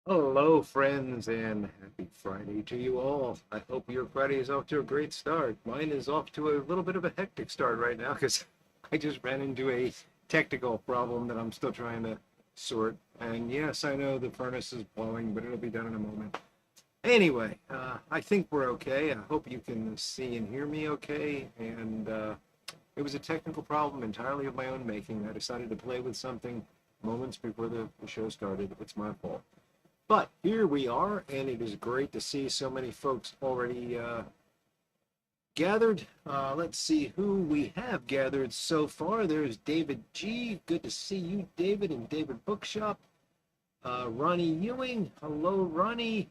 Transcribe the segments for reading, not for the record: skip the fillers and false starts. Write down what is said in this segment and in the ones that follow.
Hello, friends, and happy Friday to you all. I hope your Friday is off to a great start. Mine is off to a little bit of a hectic start right now because I just ran into a technical problem that I'm still trying to sort. And yes, I know the furnace is blowing, but it'll be done in a moment. Anyway, I think we're okay. I hope you can see and hear me okay. And it was a technical problem entirely of my own making. I decided to play with something moments before the show started. It's my fault. But here we are, and it is great to see so many folks already gathered. Let's see who we have gathered so far. There's David G. Good to see you, David, and David Bookshop. Ronnie Ewing. Hello, Ronnie.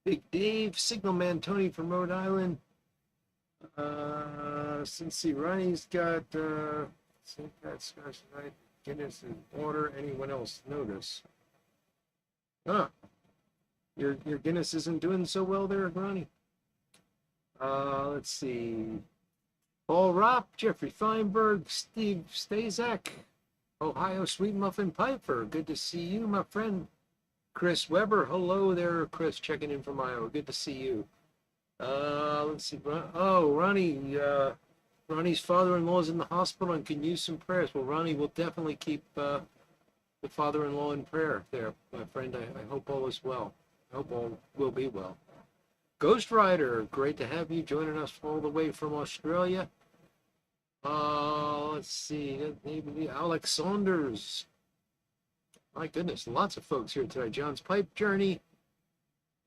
Big Dave. Signalman Tony from Rhode Island. Let's see, Ronnie's got St. Pat's Scotch Night, Guinness and water. Anyone else notice? Ah, your Guinness isn't doing so well there, Ronnie. Let's see. Paul Ropp, Jeffrey Feinberg, Steve Stazak, Ohio Sweet Muffin Piper. Good to see you, my friend. Chris Weber, hello there, Chris, checking in from Iowa. Good to see you. Let's see. Oh, Ronnie. Ronnie's father-in-law is in the hospital and can use some prayers. Well, Ronnie will definitely keep the father-in-law in prayer there, my friend. I hope all is well. I hope all will be well. Ghost Rider, great to have you joining us all the way from Australia. Let's see. Maybe Alex Saunders. My goodness, lots of folks here today. John's Pipe Journey,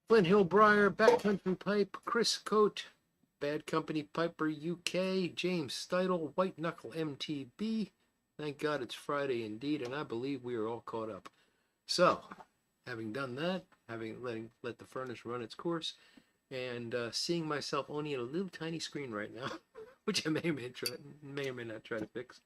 Flint Hill Briar, Backcountry Pipe, Chris Coate, Bad Company Piper UK, James Steitel, White Knuckle MTB. Thank God it's Friday indeed, and I believe we are all caught up. So, having done that, let the furnace run its course, and seeing myself only in a little tiny screen right now, which I may or may not try to fix.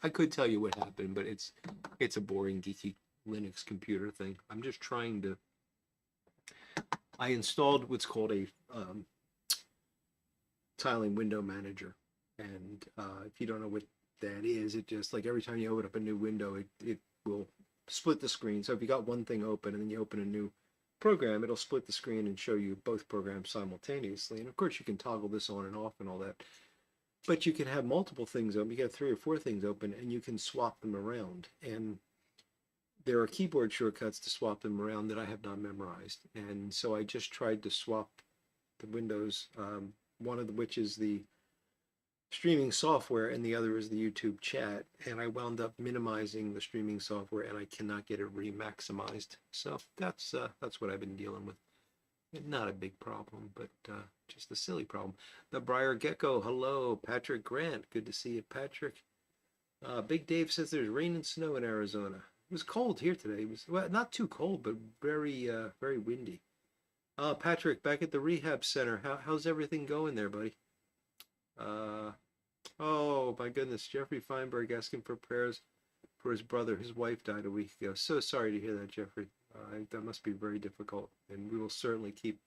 I could tell you what happened, but it's a boring, geeky Linux computer thing. I'm just trying to. I installed what's called a tiling window manager, and if you don't know what that is, it just like every time you open up a new window, it will split the screen. So if you got one thing open and then you open a new program, it'll split the screen and show you both programs simultaneously. And of course, you can toggle this on and off and all that. But you can have multiple things open. You got 3 or 4 things open, and you can swap them around. And there are keyboard shortcuts to swap them around that I have not memorized. And so I just tried to swap the windows, one of which is the streaming software, and the other is the YouTube chat. And I wound up minimizing the streaming software, and I cannot get it re-maximized. So that's what I've been dealing with. Not a big problem, but just a silly problem. The Briar Gecko, hello. Patrick Grant, good to see you, Patrick. Big Dave says there's rain and snow in Arizona. It was cold here today. It was, well, not too cold, but very windy. Patrick, back at the rehab center. How's everything going there, buddy? Oh my goodness, Jeffrey Feinberg asking for prayers for his brother. His wife died a week ago. So sorry to hear that, Jeffrey. That must be very difficult, and we will certainly keep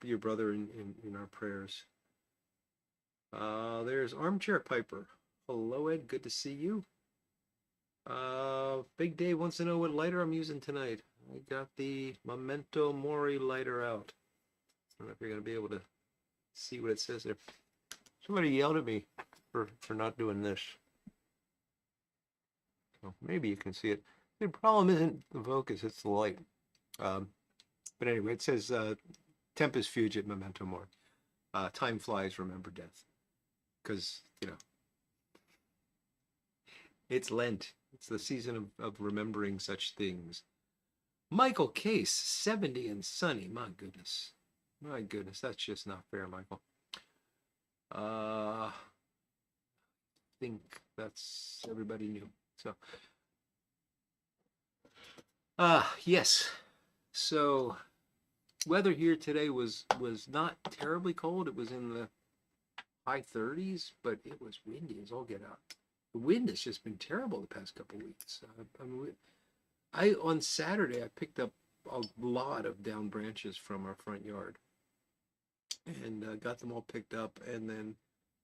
your brother in our prayers. There's Armchair Piper. Hello, Ed. Good to see you. Big Dave wants to know what lighter I'm using tonight. I got the Memento Mori lighter out. I don't know if you're going to be able to see what it says there. Somebody yelled at me for not doing this. So maybe you can see it. The problem isn't the focus, it's the light. But anyway, it says Tempus Fugit Memento Mori. Time flies, remember death. Because, it's Lent. It's the season of remembering such things. Michael Case, 70 and sunny. My goodness. My goodness, that's just not fair, Michael. I think that's everybody knew. So, yes. So, weather here today was not terribly cold. It was in the high 30s, but it was windy as all get out. The wind has just been terrible the past couple of weeks. On Saturday I picked up a lot of down branches from our front yard, and got them all picked up. And then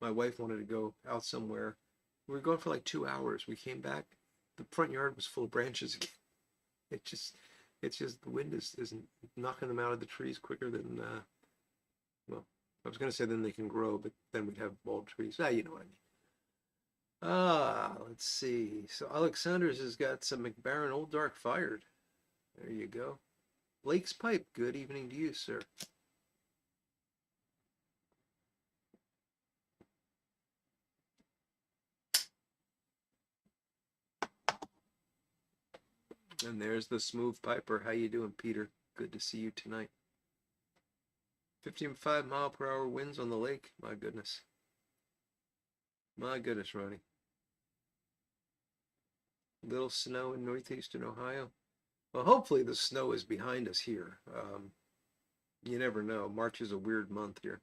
my wife wanted to go out somewhere. We were going for like 2 hours. We came back. The front yard was full of branches again. It's just the wind isn't knocking them out of the trees quicker than well, I was going to say then they can grow, but then we'd have bald trees. You know what I mean. Let's see. So Alex Saunders has got some McBaron Old Dark fired. There you go. Blake's Pipe, good evening to you, sir. And there's the Smooth Piper. How you doing, Peter? Good to see you tonight. 55 mile per hour winds on the lake. My goodness. My goodness, Ronnie. Little snow in northeastern Ohio. Well, hopefully the snow is behind us here. You never know. March is a weird month here.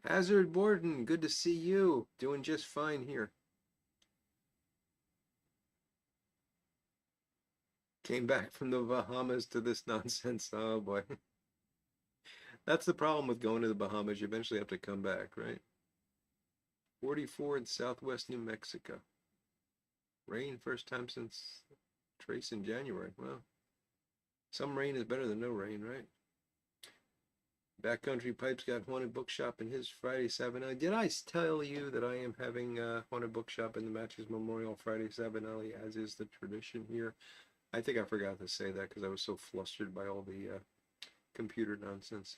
Hazard Borden, good to see you. Doing just fine here. Came back from the Bahamas to this nonsense. Oh boy. That's the problem with going to the Bahamas. You eventually have to come back, right? 44 in southwest New Mexico. Rain first time since trace in January. Well, some rain is better than no rain, right? Backcountry Pipes got Haunted Bookshop in his Friday 7 alley. Did I tell you that I am having Haunted Bookshop in the Matches Memorial Friday 7 alley, as is the tradition here? I think I forgot to say that because I was so flustered by all the computer nonsense.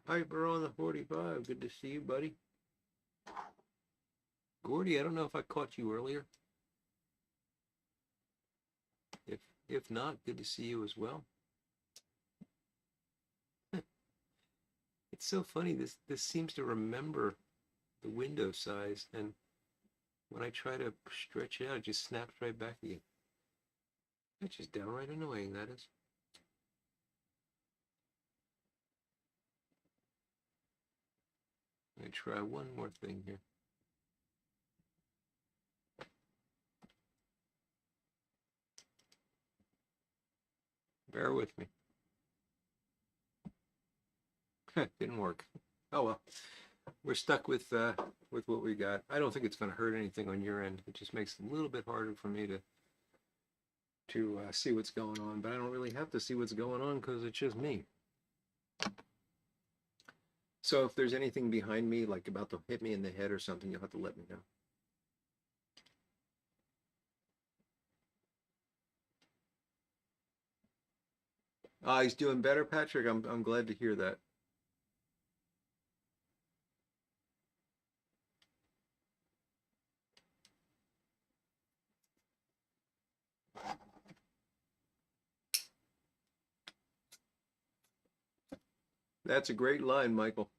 Piper on the 45. Good to see you, buddy. Gordy, I don't know if I caught you earlier. If not, good to see you as well. It's so funny. This seems to remember the window size, and when I try to stretch it out, it just snaps right back again. That's just downright annoying, that is. Let me try one more thing here. Bear with me. Didn't work. Oh well. We're stuck with what we got. I don't think it's going to hurt anything on your end. It just makes it a little bit harder for me to see what's going on, but I don't really have to see what's going on because it's just me. So if there's anything behind me, like about to hit me in the head or something, you'll have to let me know. He's doing better, Patrick. I'm glad to hear that. That's a great line, Michael.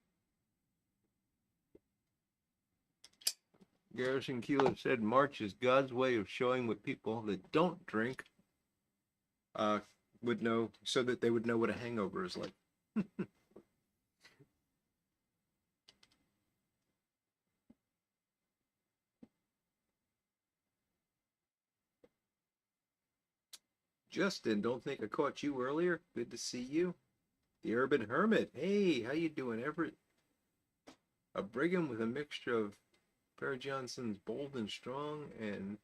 Garrison Keeler said March is God's way of showing what people that don't drink would know, so that they would know what a hangover is like. Justin, don't think I caught you earlier. Good to see you. The Urban Hermit. Hey, how you doing, Everett? A Brigham with a mixture of Bear Johnson's Bold and Strong and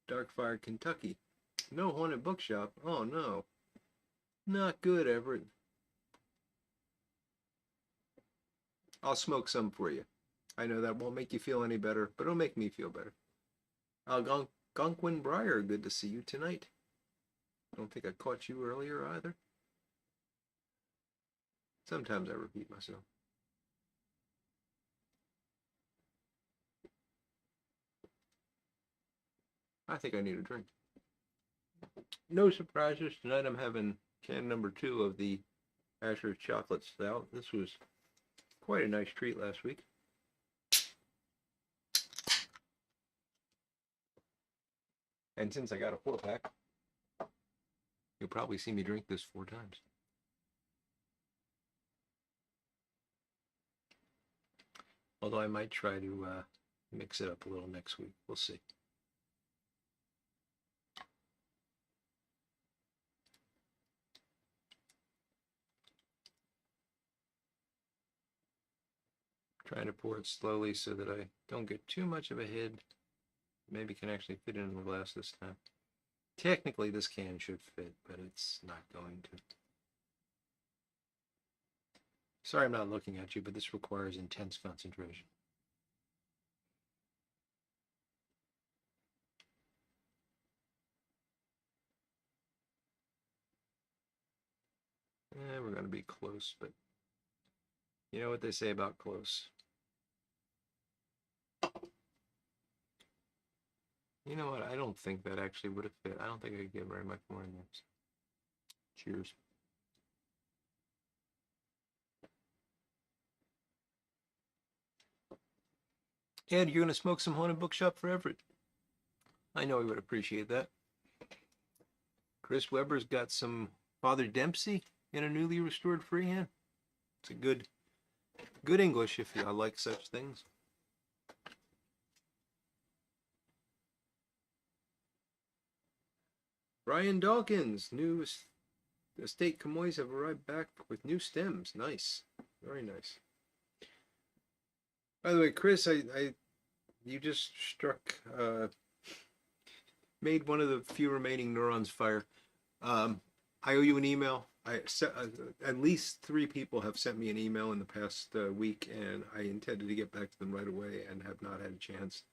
Darkfire, Kentucky. No Haunted Bookshop. Oh, no. Not good, Everett. I'll smoke some for you. I know that won't make you feel any better, but it'll make me feel better. Gonkwin Breyer, good to see you tonight. I don't think I caught you earlier either. Sometimes I repeat myself. I think I need a drink. No surprises. Tonight I'm having can number 2 of the Asher's Chocolate Stout. This was quite a nice treat last week. And since I got a 4-pack, you'll probably see me drink this 4 times. Although I might try to mix it up a little next week. We'll see. Trying to pour it slowly so that I don't get too much of a head. Maybe can actually fit in the glass this time. Technically this can should fit, but it's not going to. Sorry I'm not looking at you, but this requires intense concentration. We're going to be close, but you know what they say about close. You know what? I don't think that actually would have fit. I don't think I could get very much more in this. Cheers. Ed, you're going to smoke some Haunted Bookshop for Everett. I know he would appreciate that. Chris Weber's got some Father Dempsey in a newly restored freehand. It's a good English if you like such things. Brian Dawkins, new estate Camoys have arrived back with new stems. Nice, very nice. By the way, Chris, you just struck, made one of the few remaining neurons fire. I owe you an email. at least 3 people have sent me an email in the past week, and I intended to get back to them right away and have not had a chance.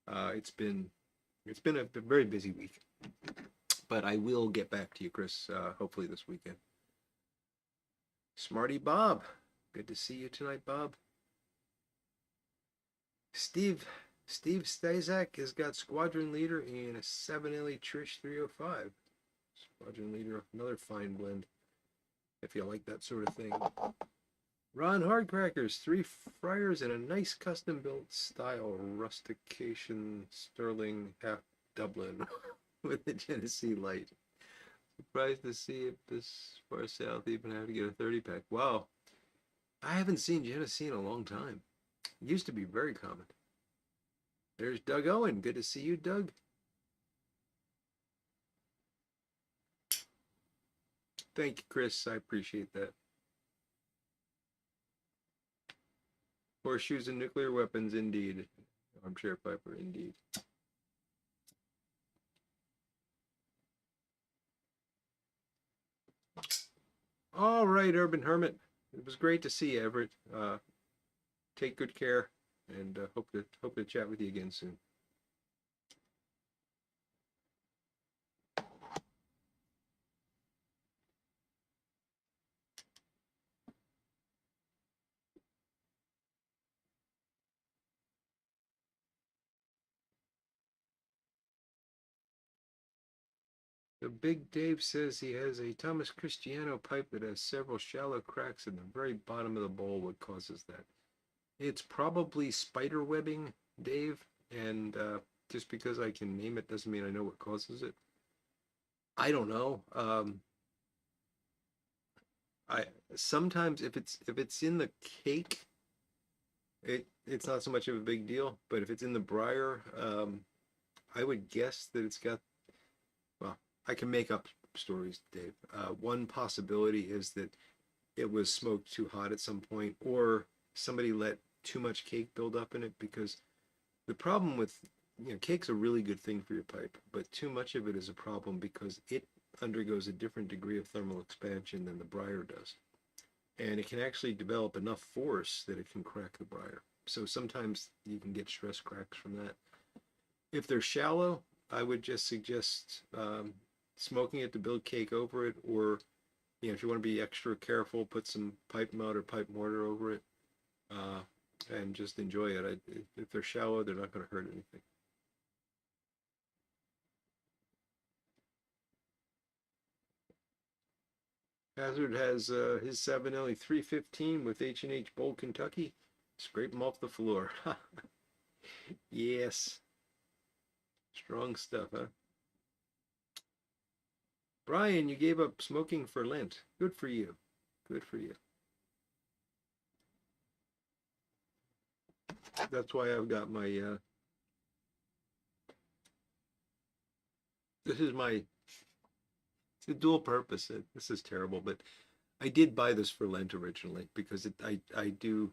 It's been a very busy week, but I will get back to you, Chris, hopefully this weekend. Smarty Bob, good to see you tonight, Bob. Steve Stazak has got Squadron Leader in a 7LE Trish 305. Squadron Leader, another fine blend, if you like that sort of thing. Ron Hardcrackers, 3 fryers and a nice custom built style rustication Sterling half Dublin with the Genesee light. Surprised to see it this far south even have to get a 30-pack. Wow, I haven't seen Genesee in a long time. It used to be very common. There's Doug Owen. Good to see you, Doug. Thank you, Chris. I appreciate that. Horseshoes and nuclear weapons, indeed. Armchair Piper, indeed. All right, Urban Hermit. It was great to see you, Everett. Take good care, and hope to chat with you again soon. The Big Dave says he has a Thomas Cristiano pipe that has several shallow cracks in the very bottom of the bowl. What causes that? It's probably spider webbing, Dave, and just because I can name it doesn't mean I know what causes it. I don't know. I sometimes if it's in the cake, it's not so much of a big deal. But if it's in the briar, I would guess that it's got. Well, I can make up stories, Dave. One possibility is that it was smoked too hot at some point, or somebody let too much cake build up in it. Because the problem with, cake's a really good thing for your pipe, but too much of it is a problem because it undergoes a different degree of thermal expansion than the briar does, and it can actually develop enough force that it can crack the briar. So sometimes you can get stress cracks from that. If they're shallow, I would just suggest smoking it to build cake over it, or if you want to be extra careful, put some pipe mud or pipe mortar over it, and just enjoy it. If they're shallow, they're not going to hurt anything. Hazard has his 7LE 315 with H&H Bold Kentucky. Scrape them off the floor. Yes. Strong stuff, huh? Brian, you gave up smoking for Lent. Good for you. Good for you. That's why I've got my this is my it's a dual purpose. This is terrible, but I did buy this for Lent originally because I do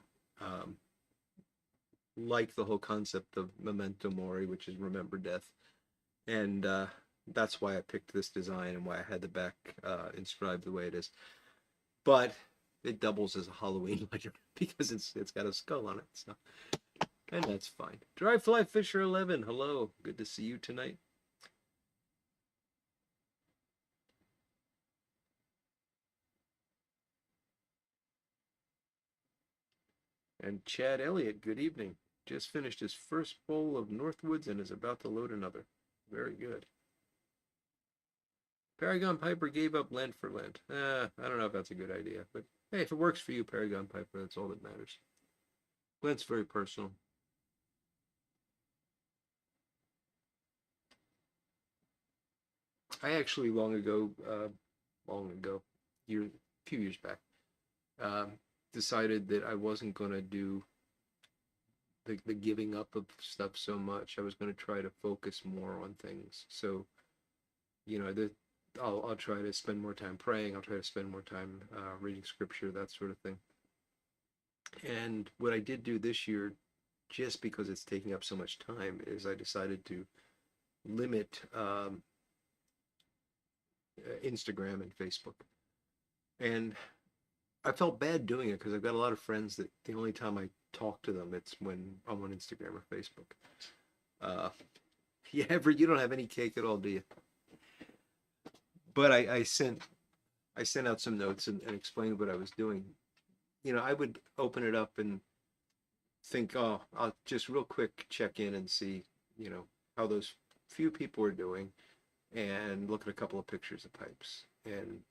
like the whole concept of memento mori, which is remember death, and that's why I picked this design and why I had the back inscribed the way it is. But it doubles as a Halloween lighter because it's got a skull on it, so, and that's fine. Dry Fly Fisher 11, hello, good to see you tonight. And Chad Elliott, good evening. Just finished his first bowl of Northwoods and is about to load another. Very good. Paragon Piper gave up Lent for Lent. I don't know if that's a good idea, but hey, if it works for you, Paragon Piper, that's all that matters. Lent's very personal. I actually long ago, a few years back, decided that I wasn't going to do the giving up of stuff so much. I was going to try to focus more on things. So, I'll try to spend more time praying. I'll try to spend more time reading scripture, that sort of thing. And what I did do this year, just because it's taking up so much time, is I decided to limit Instagram and Facebook. And I felt bad doing it because I've got a lot of friends that the only time I talk to them, it's when I'm on Instagram or Facebook. Uh, you don't have any cake at all, do you? But I sent out some notes and explained what I was doing. You know, I would open it up and think, oh, I'll just real quick check in and see, you know, how those few people are doing, and look at a couple of pictures of pipes. And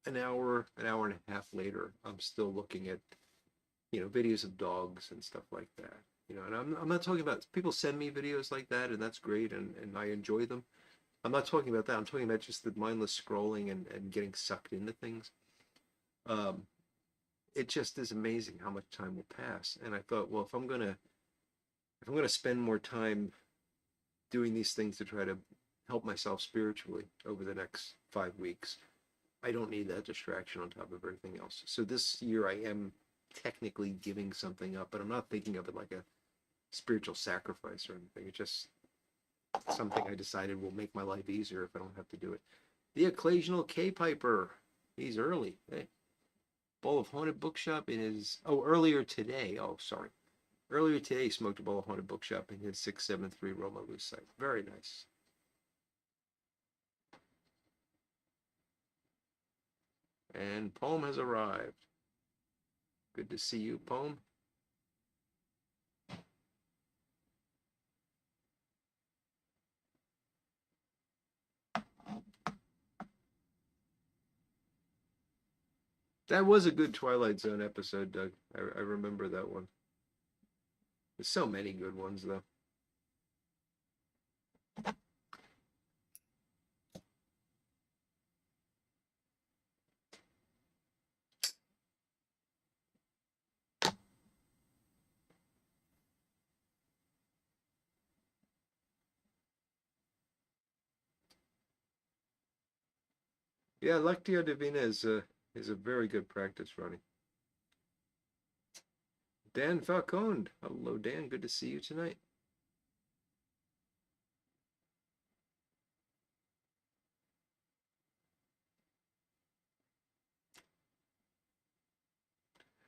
an hour and a half later, I'm still looking at, you know, videos of dogs and stuff like that. You know, and I'm not talking about, people send me videos like that, and that's great, and I enjoy them. I'm not talking about that. I'm talking about just the mindless scrolling and getting sucked into things. Um, it just is amazing how much time will pass. And I thought, well, if I'm gonna spend more time doing these things to try to help myself spiritually over the next 5 weeks, I don't need that distraction on top of everything else. So this year I am technically giving something up, but I'm not thinking of it like a spiritual sacrifice or anything. It's just something I decided will make my life easier if I don't have to do it. The occasional K-Piper. He's early. Hey. Bowl of Haunted Bookshop in his, earlier today. Oh, sorry. Earlier today, he smoked a bowl of Haunted Bookshop in his 673 Roma Loose site. Very nice. And Poem has arrived. Good to see you, Poem. That was a good Twilight Zone episode, Doug. I remember that one. There's so many good ones, though. Yeah, Lectio Divina is a very good practice, Ronnie. Dan Falcone. Hello, Dan. Good to see you tonight.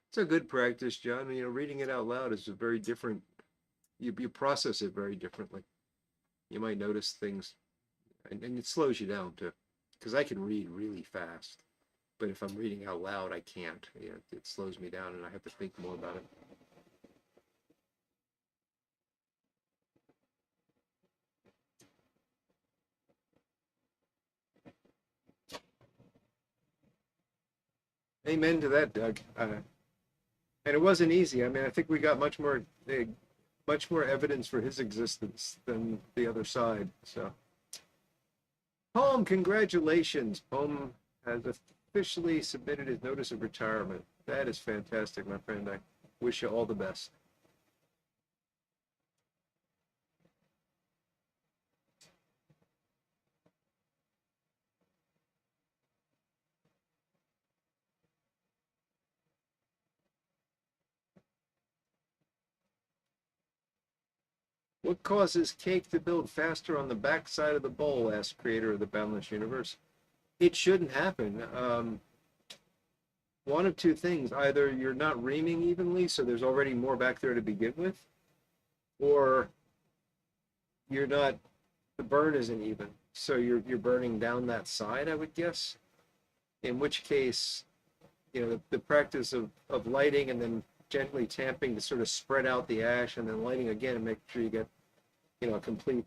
It's a good practice, John. You know, reading it out loud is a very different, you process it very differently. You might notice things, and it slows you down too. Because I can read really fast, but if I'm reading out loud, I can't. You know, it slows me down and I have to think more about it. Amen to that, Doug. And it wasn't easy. I mean, I think we got much more evidence for his existence than the other side. So, Poem, congratulations. Poem has officially submitted his notice of retirement. That is fantastic, my friend. I wish you all the best. What causes cake to build faster on the backside of the bowl? Asked creator of the Boundless Universe. It shouldn't happen. One of two things: either you're not reaming evenly, so there's already more back there to begin with, or you're not. The burn isn't even, so you're burning down that side, I would guess. In which case, you know, the practice of lighting and then gently tamping to sort of spread out the ash, and then lighting again and make sure you get, you know, a complete,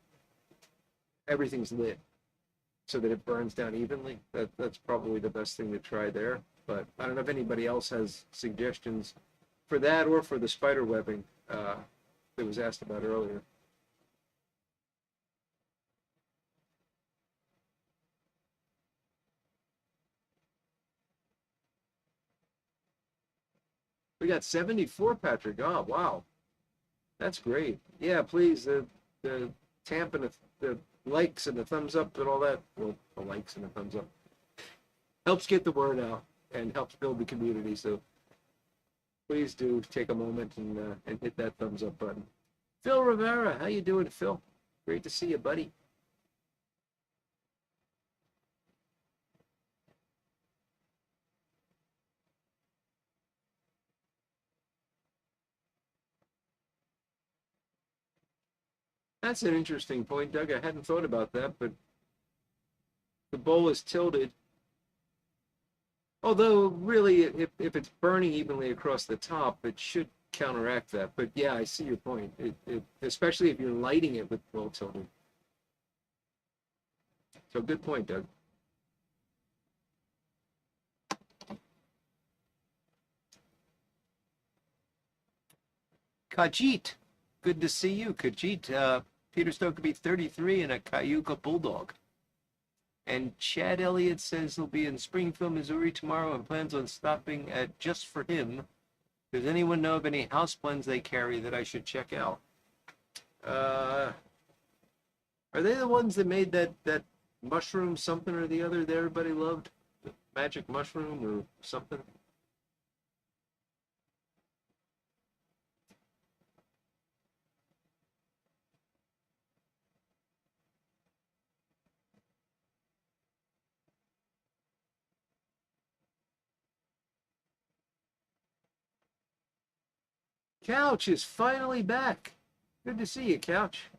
everything's lit so that it burns down evenly. That's probably the best thing to try there. But I don't know if anybody else has suggestions for that or for the spider webbing that was asked about earlier. We got 74, Patrick. Oh, wow. That's great. Yeah, please, the tamp and the likes and the thumbs up and all that. Well, the likes and the thumbs up helps get the word out and helps build the community. So please do take a moment and hit that thumbs up button. Phil Rivera, how you doing, Phil? Great to see you, buddy. That's an interesting point, Doug. I hadn't thought about that, but the bowl is tilted. Although, really, if it's burning evenly across the top, it should counteract that. But yeah, I see your point. Especially if you're lighting it with bowl tilted. So good point, Doug. Kajit, good to see you, Kajit. Peter Stoke could be 33 and a Cayuga Bulldog. And Chad Elliott says he'll be in Springfield, Missouri tomorrow and plans on stopping at Just for Him. Does anyone know of any house blends they carry that I should check out? Uh, are they the ones that made that mushroom something or the other that everybody loved? The magic mushroom or something? Couch is finally back. Good to see you, Couch.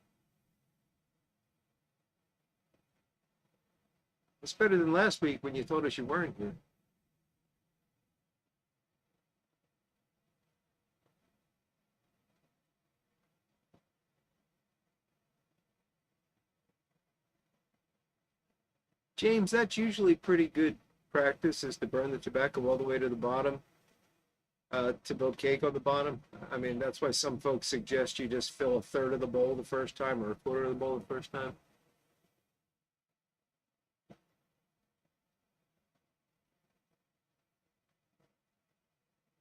It's better than last week when you told us you weren't here. James, that's usually pretty good practice is to burn the tobacco all the way to the bottom, to build cake on the bottom. I mean, that's why some folks suggest you just fill a third of the bowl the first time or a quarter of the bowl the first time.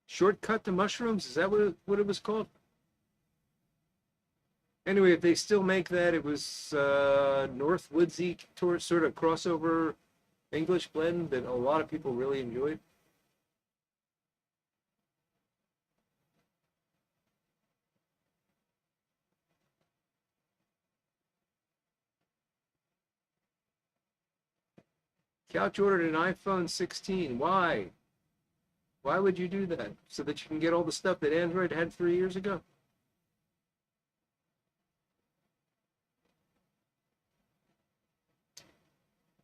Shortcut to mushrooms? Is that what it was called? Anyway, if they still make that, it was North Woodsy sort of crossover English blend that a lot of people really enjoyed. Couch ordered an iPhone 16. Why? Why would you do that? So that you can get all the stuff that Android had 3 years ago?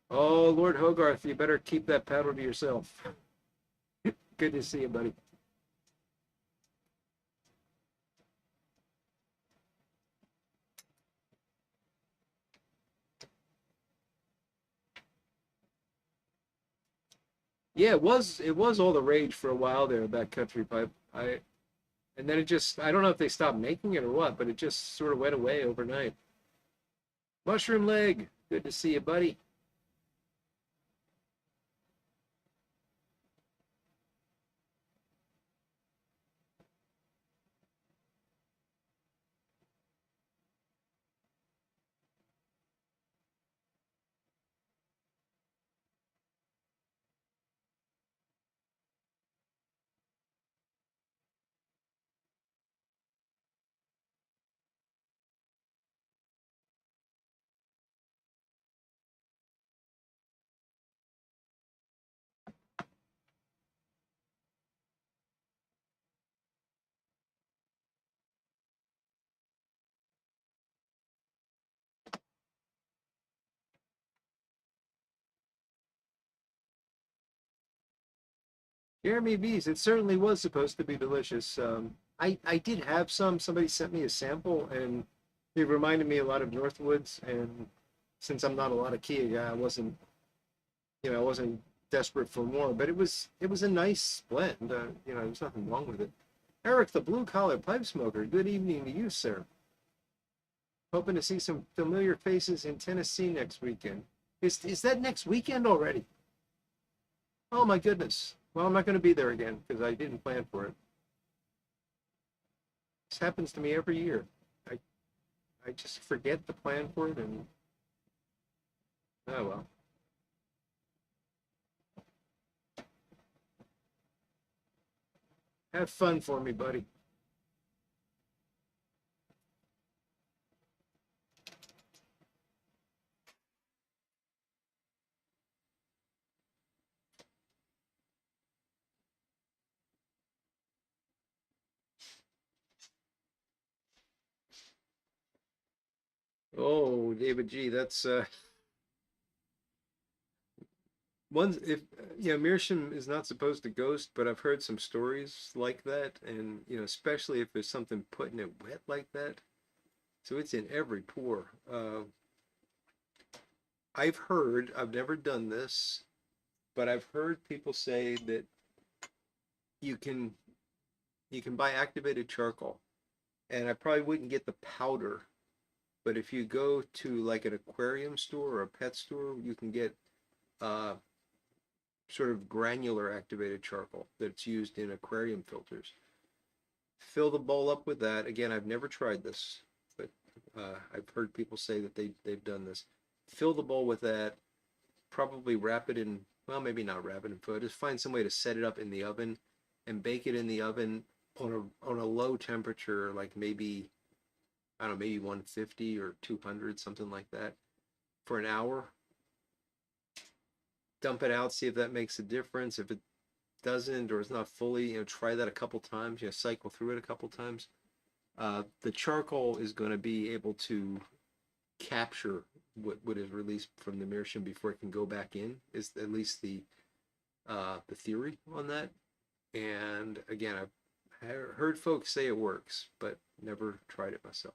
Oh, Lord Hogarth, you better keep that paddle to yourself. Good to see you, buddy. Yeah, it was all the rage for a while there, that country pipe. And then it just I don't know if they stopped making it or what, but it just sort of went away overnight. Mushroom leg, good to see you, buddy. Jeremy V's, it certainly was supposed to be delicious. I did have some. Somebody sent me a sample, and it reminded me a lot of Northwoods. And since I'm not a lot of Kia guy, I wasn't desperate for more. But it was a nice blend. There's nothing wrong with it. Eric, the blue collar pipe smoker. Good evening to you, sir. Hoping to see some familiar faces in Tennessee next weekend. Is that next weekend already? Oh my goodness. Well, I'm not going to be there again because I didn't plan for it. This happens to me every year. I I just forget to plan for it, and oh well. Have fun for me, buddy. Oh, David G, that's one if Meerschaum is not supposed to ghost, but I've heard some stories like that, and especially if there's something putting it wet like that, so it's in every pore. I've heard, I've never done this, but I've heard people say that you can you can buy activated charcoal, and I probably wouldn't get the powder, but if you go to like an aquarium store or a pet store, you can get uh, sort of granular activated charcoal that's used in aquarium filters. Fill the bowl up with that. Again, I've never tried this, but I've heard people say that they've done this. Fill the bowl with that. Probably wrap it in, well, maybe not wrap it in foil. Just find some way to set it up in the oven and bake it in the oven on a low temperature, like maybe I don't know, maybe 150 or 200, something like that, for an hour. Dump it out, see if that makes a difference. If it doesn't or it's not fully, try that a couple times. Cycle through it a couple times. The charcoal is going to be able to capture what is released from the meerschaum before it can go back in. Is at least the theory on that. And again, I've heard folks say it works, but never tried it myself.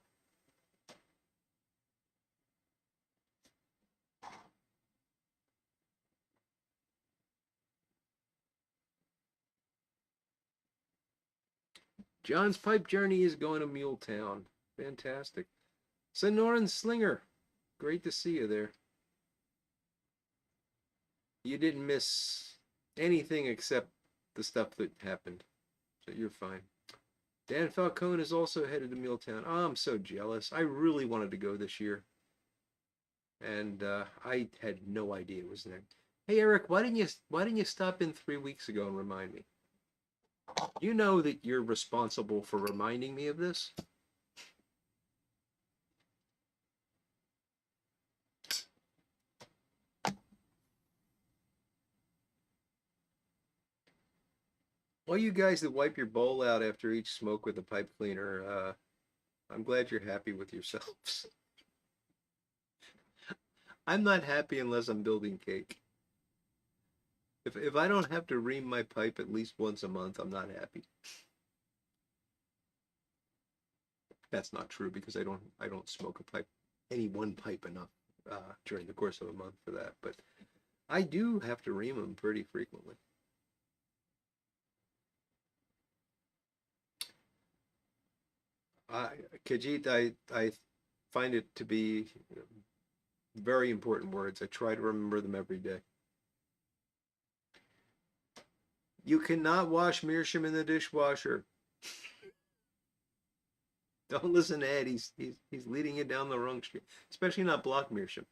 John's pipe journey is going to Muletown. Fantastic. Sonoran Slinger, great to see you there. You didn't miss anything except the stuff that happened, so you're fine. Dan Falcone is also headed to Muletown. Oh, I'm so jealous. I really wanted to go this year, and I had no idea it was next. Hey Eric, why didn't you stop in 3 weeks ago and remind me? You know that you're responsible for reminding me of this. All you guys that wipe your bowl out after each smoke with a pipe cleaner, I'm glad you're happy with yourselves. I'm not happy unless I'm building cake. If I don't have to ream my pipe at least once a month, I'm not happy. That's not true because I don't smoke a pipe, any one pipe enough during the course of a month for that. But I do have to ream them pretty frequently. I Kajit, I find it to be very important words. I try to remember them every day. You cannot wash meerschaum in the dishwasher. Don't listen to Ed. He's leading you down the wrong street, especially not block meerschaum.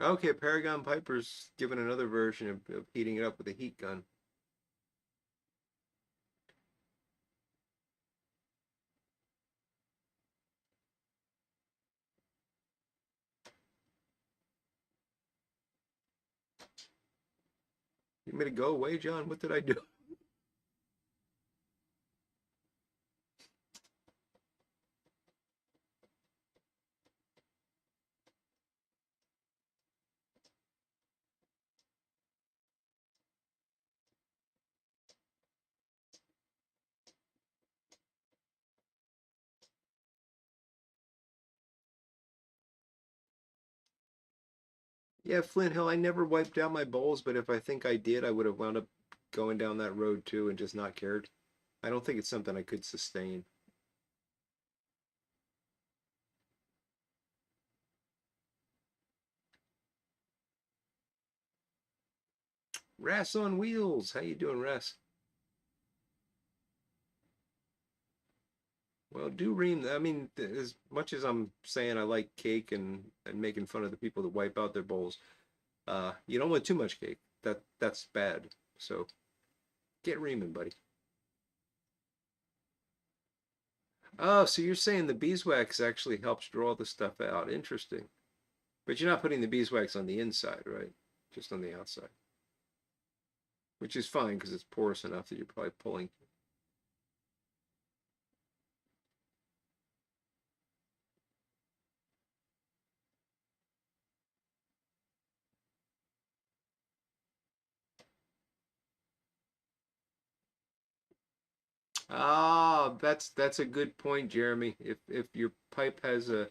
Okay, Paragon Piper's given another version of heating it up with a heat gun. You made it go away, John? What did I do? Yeah, Flint Hill, I never wiped out my bowls, but if I think I did, I would have wound up going down that road too and just not cared. I don't think it's something I could sustain. Ras on wheels. How you doing, Ras? Well, do ream. I mean, as much as I'm saying I like cake and making fun of the people that wipe out their bowls, you don't want too much cake. That's bad. So get reaming, buddy. Oh, so you're saying the beeswax actually helps draw the stuff out. Interesting. But you're not putting the beeswax on the inside, right? Just on the outside, which is fine because it's porous enough that you're probably pulling. Ah, that's a good point, Jeremy. If your pipe has a,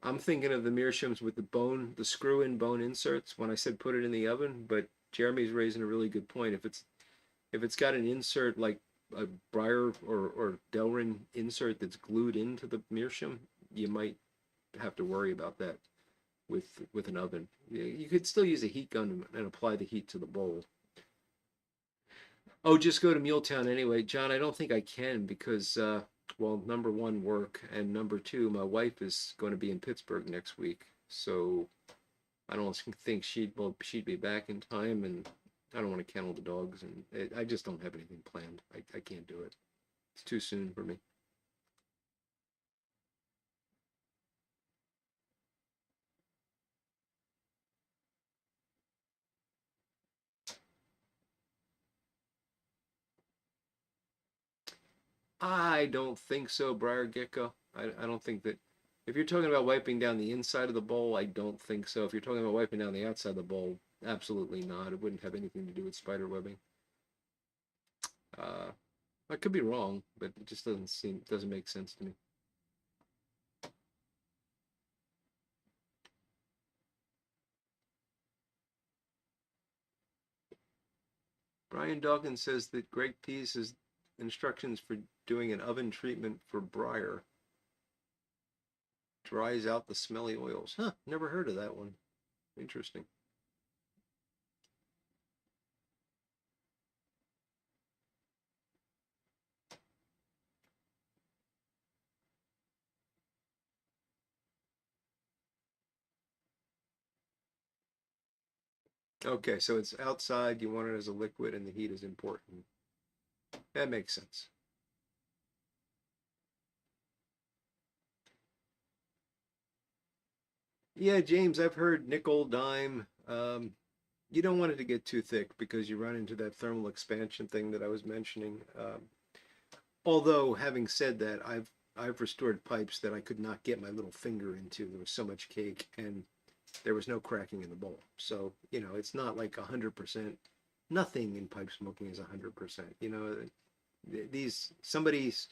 I'm thinking of the meerschaums with the bone, the screw-in bone inserts when I said put it in the oven, but Jeremy's raising a really good point. If it's got an insert like a Breyer or Delrin insert that's glued into the meerschaum, you might have to worry about that with an oven. You could still use a heat gun and apply the heat to the bowl. Oh, just go to Muletown anyway. John, I don't think I can because, well, number one, work, and number two, my wife is going to be in Pittsburgh next week. So I don't think she'd be back in time, and I don't want to kennel the dogs, and I just don't have anything planned. I can't do it. It's too soon for me. I don't think so, Briar Gecko. I don't think that. If you're talking about wiping down the inside of the bowl, I don't think so. If you're talking about wiping down the outside of the bowl, absolutely not. It wouldn't have anything to do with spider webbing. Uh, I could be wrong, but it just doesn't make sense to me. Brian Dawkins says that Greg Pease has instructions for doing an oven treatment for briar. Dries out the smelly oils. Huh, never heard of that one. Interesting. Okay, so it's outside, you want it as a liquid, and the heat is important. That makes sense. Yeah, James, I've heard nickel, dime. You don't want it to get too thick because you run into that thermal expansion thing that I was mentioning. Although, having said that, I've restored pipes that I could not get my little finger into. There was so much cake, and there was no cracking in the bowl. So, it's not like 100%. Nothing in pipe smoking is 100%. Somebody's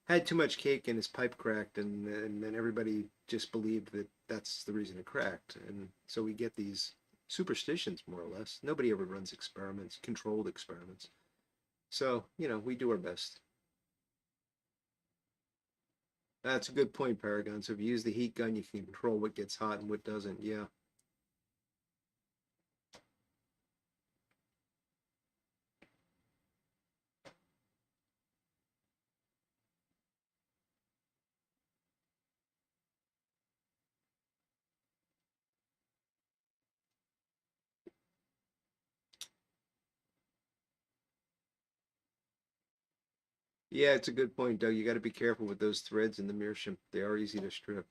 had too much cake and his pipe cracked, and then everybody just believed that that's the reason it cracked. And so we get these superstitions, more or less. Nobody ever runs experiments, controlled experiments. So, we do our best. That's a good point, Paragon. So if you use the heat gun, you can control what gets hot and what doesn't. Yeah. Yeah, it's a good point, Doug. You got to be careful with those threads in the meerschaum. They are easy to strip.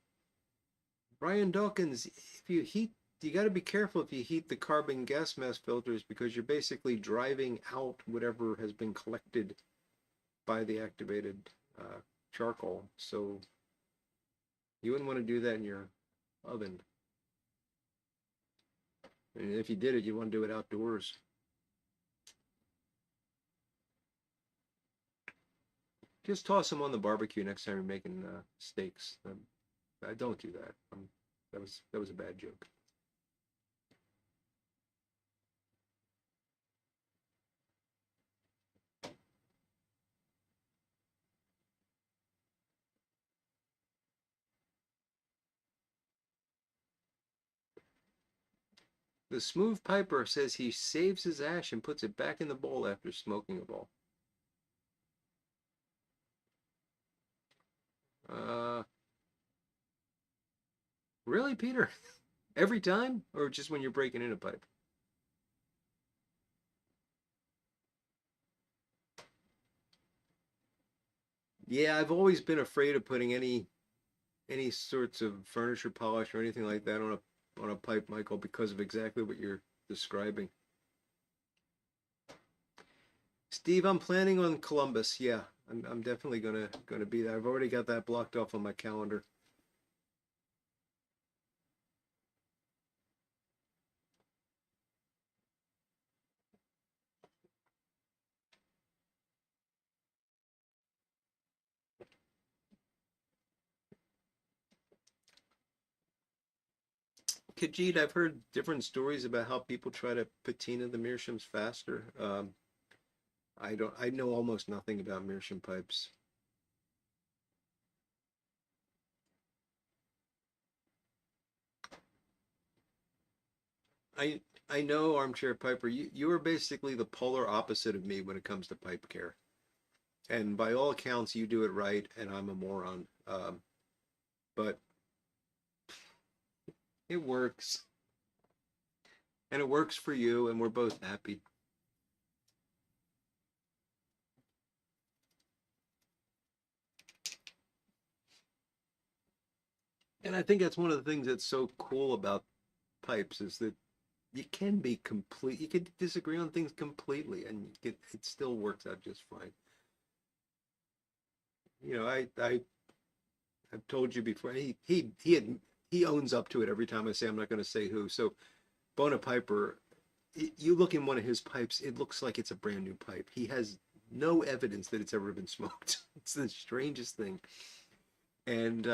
Brian Dawkins, if you heat, you got to be careful if you heat the carbon gas mask filters because you're basically driving out whatever has been collected by the activated charcoal. So you wouldn't want to do that in your oven. And if you did it, you want to do it outdoors. Just toss them on the barbecue next time you're making steaks. I don't do that. That was a bad joke. The smooth piper says he saves his ash and puts it back in the bowl after smoking a bowl. Uh, really, Peter? Every time, or just when you're breaking in a pipe? Yeah, I've always been afraid of putting any sorts of furniture polish or anything like that on a pipe, Michael, because of exactly what you're describing. Steve, I'm planning on Columbus. Yeah, I'm definitely gonna be there. I've already got that blocked off on my calendar. Khajiit, I've heard different stories about how people try to patina the meerschaums faster. I know almost nothing about meerschaum pipes. I I know, Armchair Piper, you are basically the polar opposite of me when it comes to pipe care. And by all accounts, you do it right, and I'm a moron. But it works, and it works for you, and we're both happy. And I think that's one of the things that's so cool about pipes is that you can be complete. You can disagree on things completely, and it still works out just fine. You know, I've told you before. He owns up to it every time I say I'm not going to say who. So Bona Piper, you look in one of his pipes, it looks like it's a brand new pipe. He has no evidence that it's ever been smoked. It's the strangest thing, and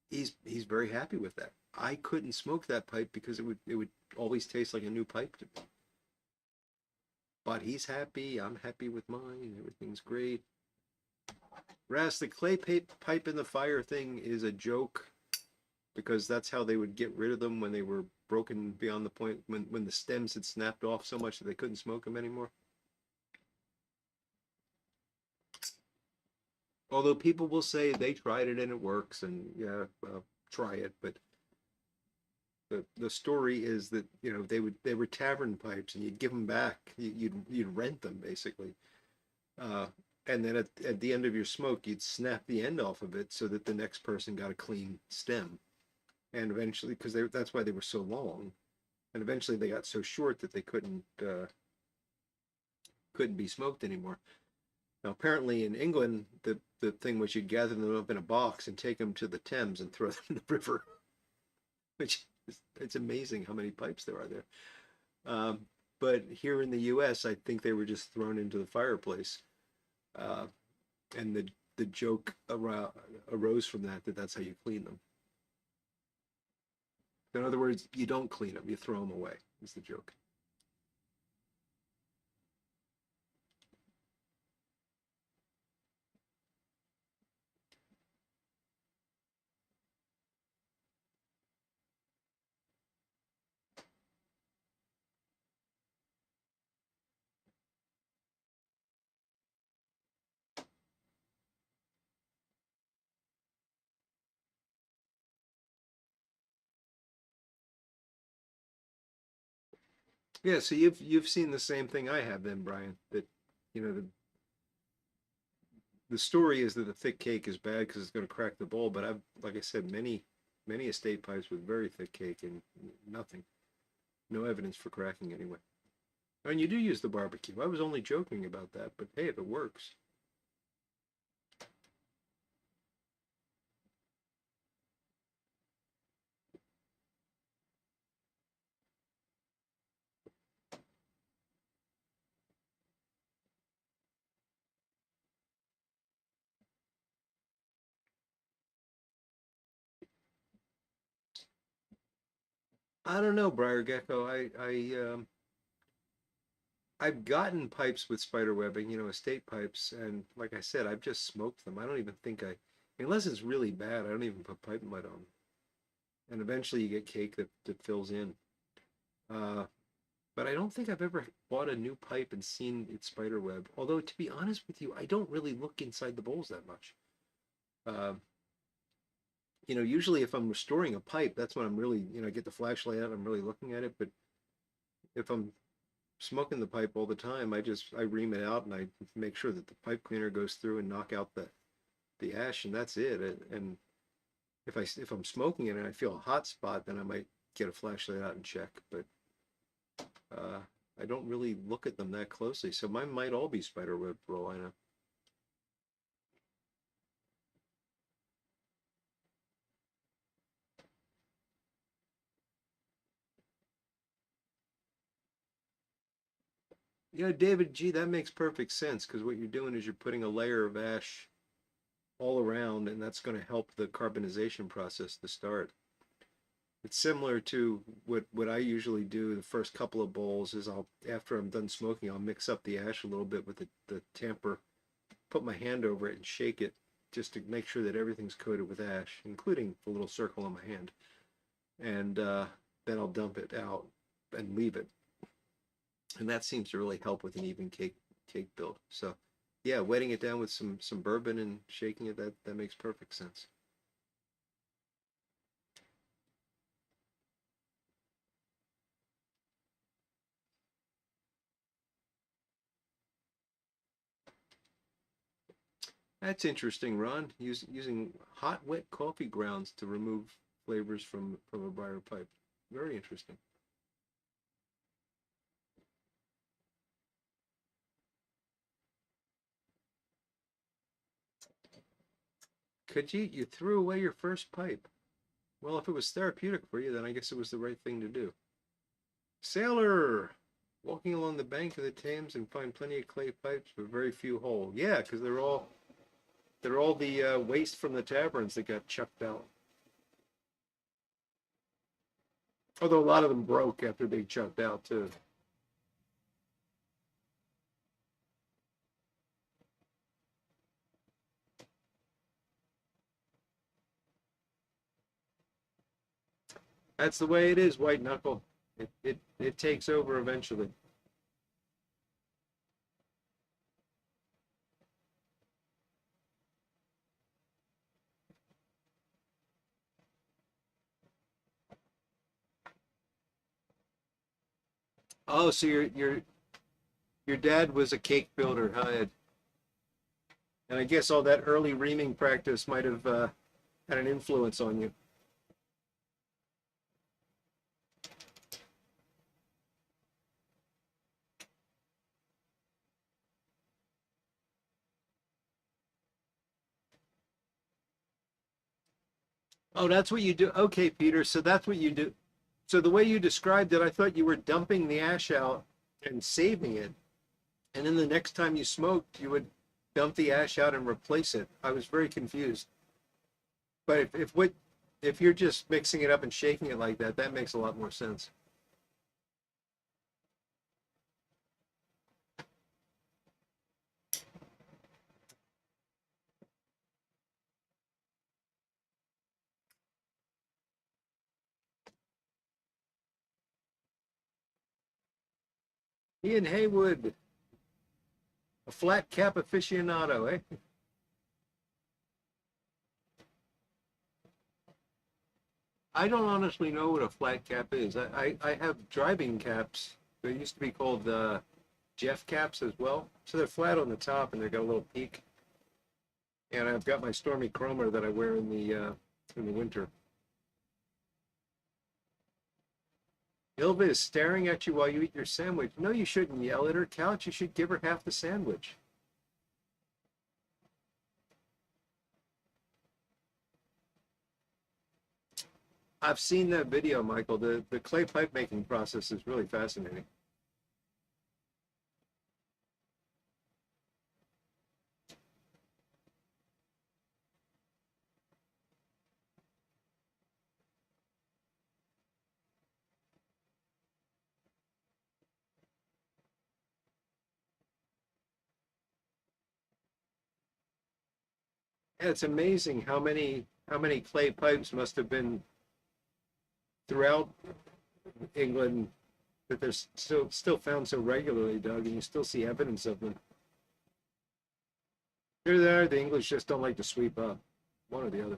he's very happy with that. I couldn't smoke that pipe because it would always taste like a new pipe to me. But he's happy. I'm happy with mine. Everything's great. Ras, the clay pipe in the fire thing is a joke because that's how they would get rid of them when they were broken beyond the point when the stems had snapped off so much that they couldn't smoke them anymore. Although people will say they tried it and it works, and yeah, well, try it. But the story is that they were tavern pipes, and you'd give them back. You'd rent them basically, uh, and then at the end of your smoke, you'd snap the end off of it so that the next person got a clean stem. And eventually, because that's why they were so long, and eventually they got so short that they couldn't be smoked anymore. Now, apparently in England, the thing was you'd gather them up in a box and take them to the Thames and throw them in the river, which it's amazing how many pipes there are there. Um, but here in the U.S., I think they were just thrown into the fireplace, uh, and the joke arose from that that's how you clean them. In other words, you don't clean them; you throw them away. Is the joke? Yeah. So you've seen the same thing I have then, Brian. That the story is that the thick cake is bad because it's going to crack the bowl. But I've, like I said, many estate pipes with very thick cake and nothing, no evidence for cracking anyway. And you do use the barbecue. I was only joking about that, but hey, if it works. I don't know, Briar Gecko. I've gotten pipes with spider webbing, estate pipes, and like I said, I've just smoked them. I don't even think unless it's really bad, I don't even put pipe mud on. And eventually you get cake that fills in. Uh, but I don't think I've ever bought a new pipe and seen its spider web. Although to be honest with you, I don't really look inside the bowls that much. Uh, usually if I'm restoring a pipe, that's when I'm really, I get the flashlight out, I'm really looking at it. But if I'm smoking the pipe all the time. I ream it out and I make sure that the pipe cleaner goes through and knock out the ash, and that's it. And if I'm smoking it and I feel a hot spot, then I might get a flashlight out and check. But uh, I don't really look at them that closely, so mine might all be spiderweb for all I know. Yeah, David G, that makes perfect sense because what you're doing is you're putting a layer of ash all around, and that's going to help the carbonization process to start. It's similar to what I usually do the first couple of bowls is after I'm done smoking, I'll mix up the ash a little bit with the tamper, put my hand over it and shake it just to make sure that everything's coated with ash, including the little circle on my hand. And then I'll dump it out and leave it. And that seems to really help with an even cake build. So yeah, wetting it down with some bourbon and shaking it, that makes perfect sense. That's interesting, Ron. Using hot, wet coffee grounds to remove flavors from a briar pipe. Very interesting. Khajiit, you threw away your first pipe. Well, if it was therapeutic for you, then I guess it was the right thing to do. Sailor, walking along the bank of the Thames and find plenty of clay pipes, but very few whole. Yeah, because they're all the waste from the taverns that got chucked out. Although a lot of them broke after being chucked out too. That's the way it is, white knuckle. It takes over eventually. Oh, so your dad was a cake builder, huh, Ed? And I guess all that early reaming practice might have had an influence on you. Oh, that's what you do. Okay, Peter. So that's what you do. So the way you described it, I thought you were dumping the ash out and saving it, and then the next time you smoked, you would dump the ash out and replace it. I was very confused. But if you're just mixing it up and shaking it like that, that makes a lot more sense. Ian Haywood, a flat cap aficionado, eh? I don't honestly know what a flat cap is. I have driving caps. They used to be called Jeff caps as well. So they're flat on the top and they've got a little peak. And I've got my Stormy Chromer that I wear in the winter. Ilva is staring at you while you eat your sandwich. No, you shouldn't yell at her, Couch. You should give her half the sandwich. I've seen that video, Michael. The clay pipe making process is really fascinating. Yeah, it's amazing how many clay pipes must have been throughout England that they're still found so regularly, Doug, and you still see evidence of them. Here they are. The English just don't like to sweep up, one or the other.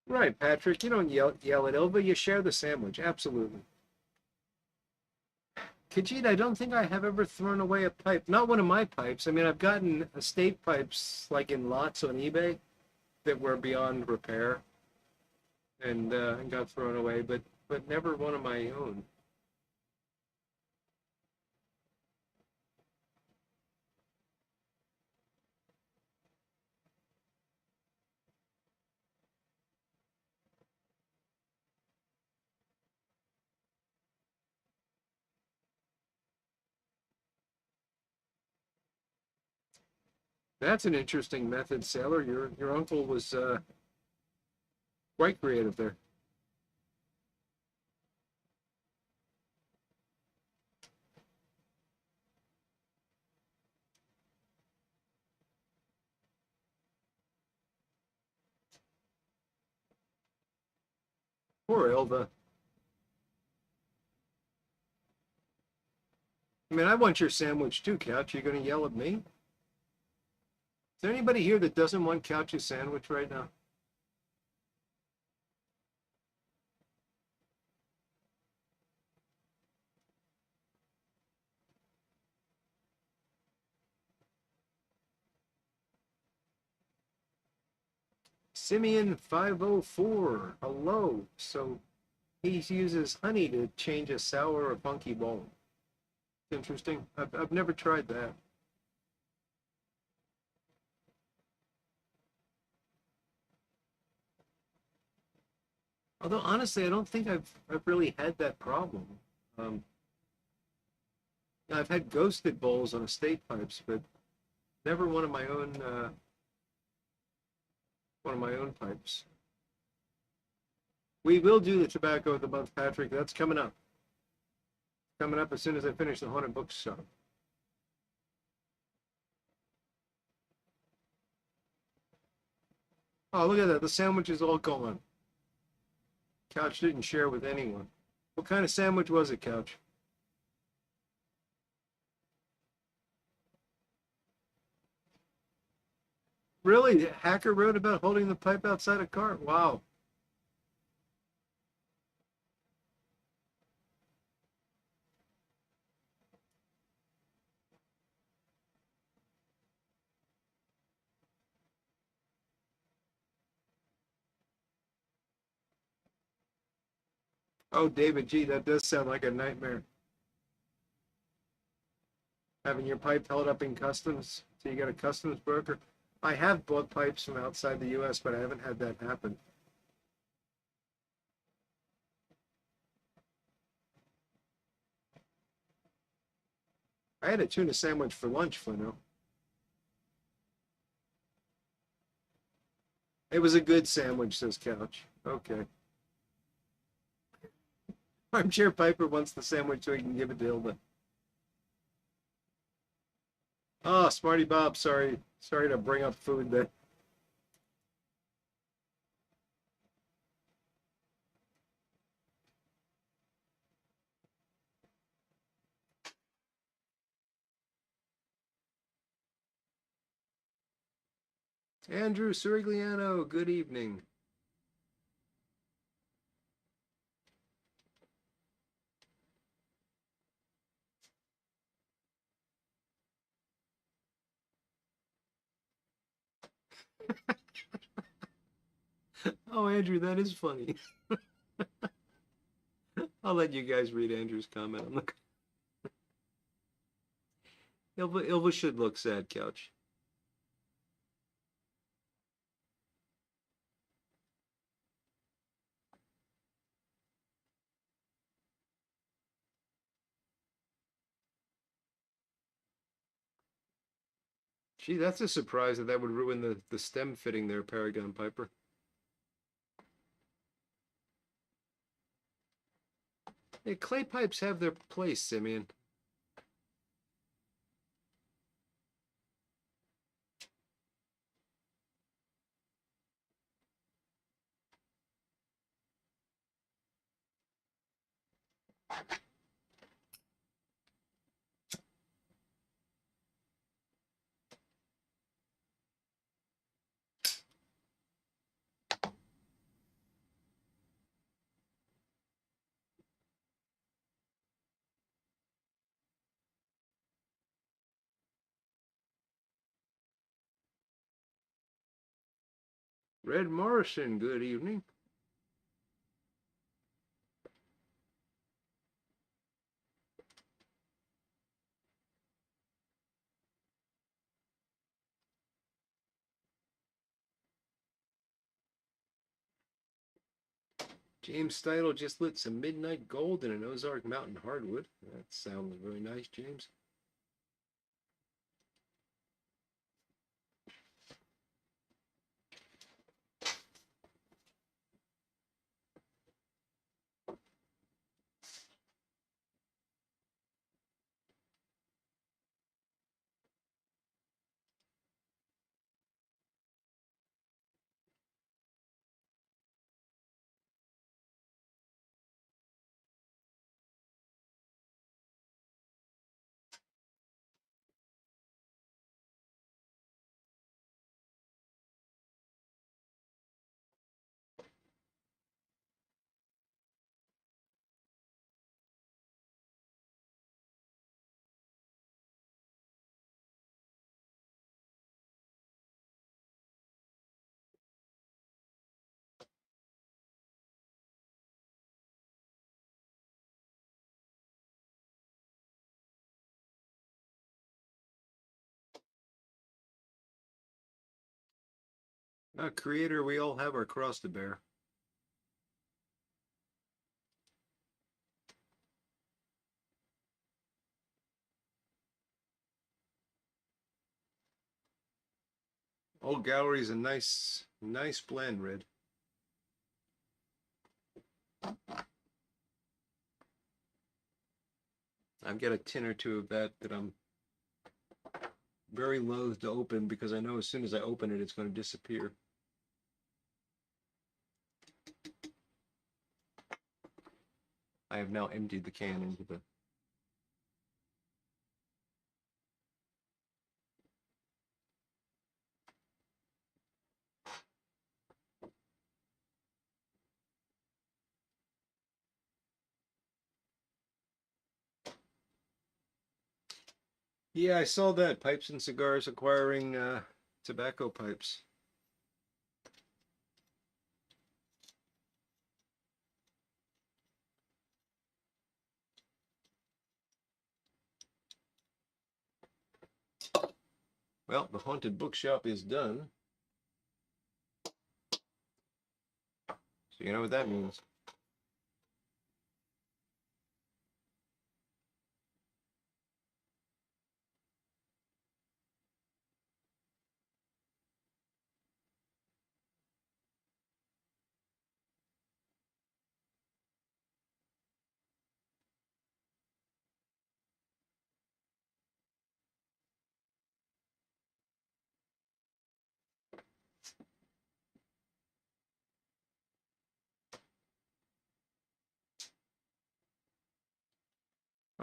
Right, Patrick. You don't yell at Ilva. You share the sandwich. Absolutely. Kajit, I don't think I have ever thrown away a pipe. Not one of my pipes. I mean, I've gotten estate pipes like in lots on eBay that were beyond repair and got thrown away, but never one of my own. That's an interesting method, Sailor. Your uncle was quite creative there. Poor Ilva. I mean, I want your sandwich too, Couch. You gonna yell at me? Is there anybody here that doesn't want Couch's sandwich right now? Simeon 504. Hello. So he uses honey to change a sour or funky bowl. Interesting. I've never tried that. Although honestly, I don't think I've really had that problem. Um, I've had ghosted bowls on estate pipes, but never one of my own pipes. We will do the tobacco of the month, Patrick. That's coming up. Coming up as soon as I finish the haunted bookshop. Oh, look at that. The sandwich is all gone. Couch didn't share with anyone. What kind of sandwich was it, Couch? Really? The hacker wrote about holding the pipe outside a car? Wow. Oh, David G, that does sound like a nightmare. Having your pipe held up in customs so you get a customs broker. I have bought pipes from outside the US, but I haven't had that happen. I had a tuna sandwich for lunch, Flino. It was a good sandwich, says Couch. Okay. Armchair Piper wants the sandwich so he can give it to Hilda. Oh, Smarty Bob, sorry. Sorry to bring up food there. Andrew Surigliano, good evening. Oh, Andrew, that is funny. I'll let you guys read Andrew's comment. Look, Ilva should look sad, Couch. Gee, that's a surprise that would ruin the stem fitting there, Paragon Piper. Hey, clay pipes have their place, Simeon. Fred Morrison, good evening. James Steidle just lit some midnight gold in an Ozark Mountain hardwood. That sounds very nice, James. Creator, we all have our cross to bear. Old Gallery's a nice blend, Red. I've got a tin or two of that I'm very loath to open because I know as soon as I open it, it's going to disappear. I have now emptied the can into the. Yeah, I saw that. Pipes and Cigars acquiring tobacco pipes. Well, the haunted bookshop is done. So you know what that means.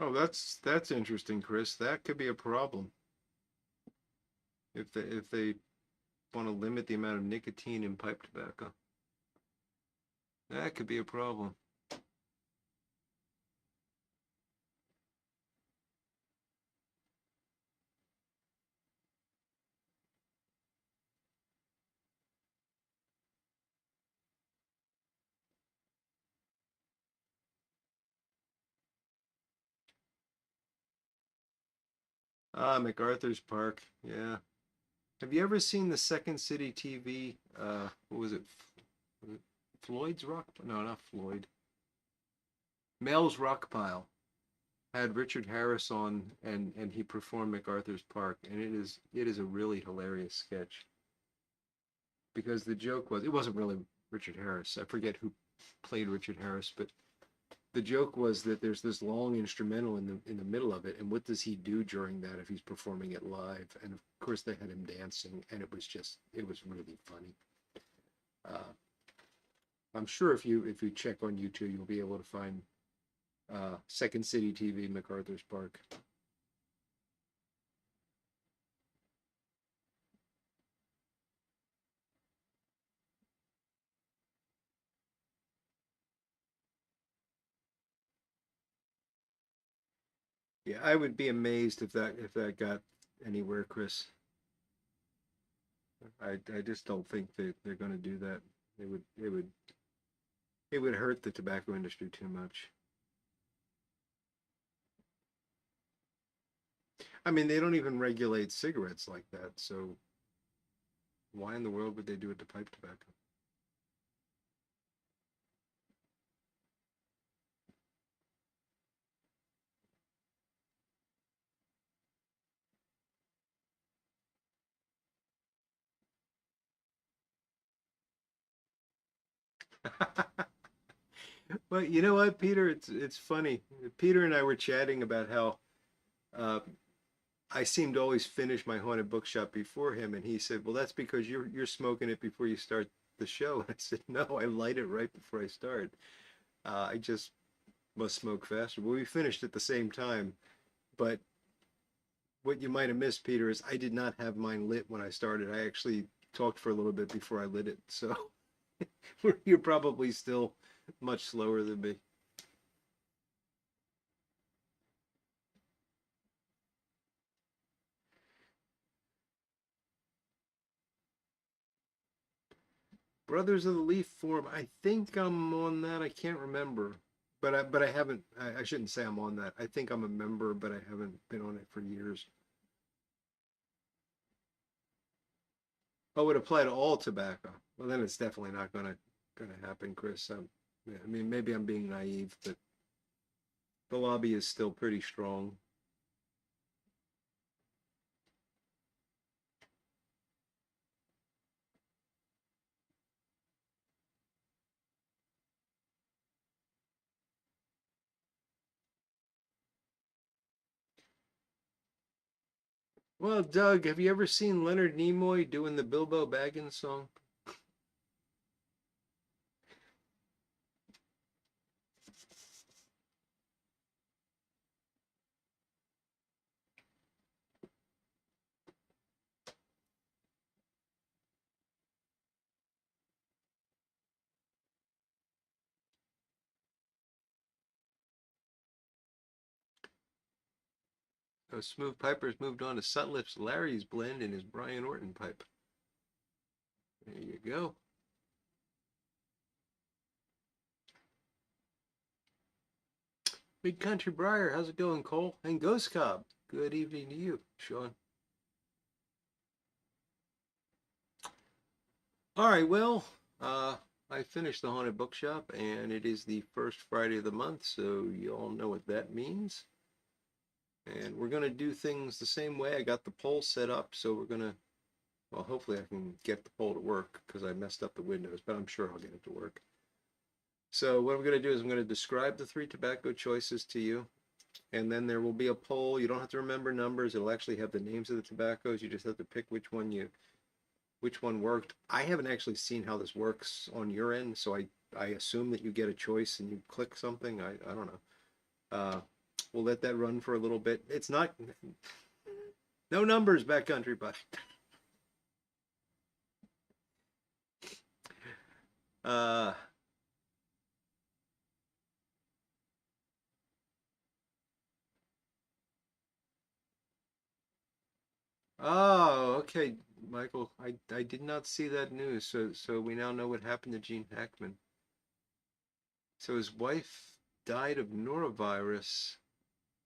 Oh, that's interesting, Chris. That could be a problem if they want to limit the amount of nicotine in pipe tobacco. That could be a problem. Ah, MacArthur's Park. Yeah. Have you ever seen the Second City TV? What was it? Was it Floyd's Rock? No, not Floyd. Mel's Rock Pile had Richard Harris on, and he performed MacArthur's Park, and it is a really hilarious sketch because the joke was it wasn't really Richard Harris. I forget who played Richard Harris, but the joke was that there's this long instrumental in the middle of it, and what does he do during that if he's performing it live? And of course they had him dancing, and it was really funny. Uh, I'm sure if you check on YouTube, you'll be able to find Second City TV MacArthur's Park. Yeah, I would be amazed if that got anywhere, Chris. I just don't think that they're going to do that. It would hurt the tobacco industry too much. I mean, they don't even regulate cigarettes like that, so why in the world would they do it to pipe tobacco? Well, you know what, Peter? It's funny. Peter and I were chatting about how uh, I seem to always finish my haunted bookshop before him, and he said, "Well, that's because you're smoking it before you start the show." I said, "No, I light it right before I start. I just must smoke faster." Well, we finished at the same time, but what you might have missed, Peter, is I did not have mine lit when I started. I actually talked for a little bit before I lit it, so you're probably still much slower than me. Brothers of the Leaf Forum. I think I'm on that. I can't remember, but I haven't. I shouldn't say I'm on that. I think I'm a member, but I haven't been on it for years. Oh, it would apply to all tobacco. Well, then it's definitely not gonna happen, Chris. Yeah, I mean, maybe I'm being naive, but the lobby is still pretty strong. Well, Doug, have you ever seen Leonard Nimoy doing the Bilbo Baggins song? Oh, Smooth Piper's moved on to Sutliff's Larry's blend and his Brian Orton pipe. There you go. Big Country Briar, how's it going, Cole? And Ghost Cobb, good evening to you, Sean. All right, well, uh, I finished the Haunted Bookshop, and it is the first Friday of the month, so you all know what that means. And we're gonna do things the same way. I got the poll set up, so we're gonna, well, hopefully I can get the poll to work because I messed up the windows, but I'm sure I'll get it to work. So what I'm gonna do is I'm gonna describe the three tobacco choices to you, and then there will be a poll. You don't have to remember numbers. It'll actually have the names of the tobaccos. You just have to pick which one worked. I haven't actually seen how this works on your end, so I assume that you get a choice and you click something. I don't know. Uh, we'll let that run for a little bit. It's not no numbers, backcountry, but uh, oh, okay, Michael. I did not see that news. So we now know what happened to Gene Hackman. So his wife died of norovirus.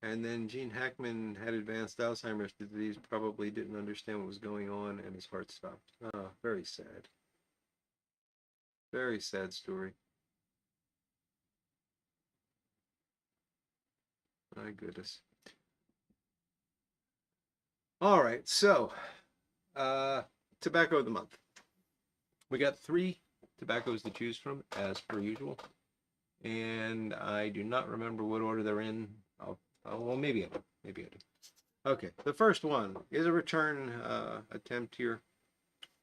And then Gene Hackman had advanced Alzheimer's disease, probably didn't understand what was going on, and his heart stopped. Ah, very sad. Very sad story. My goodness. All right, so uh, tobacco of the month. We got three tobaccos to choose from, as per usual, and I do not remember what order they're in. Well, maybe I do. Maybe I do. Okay, the first one is a return attempt here.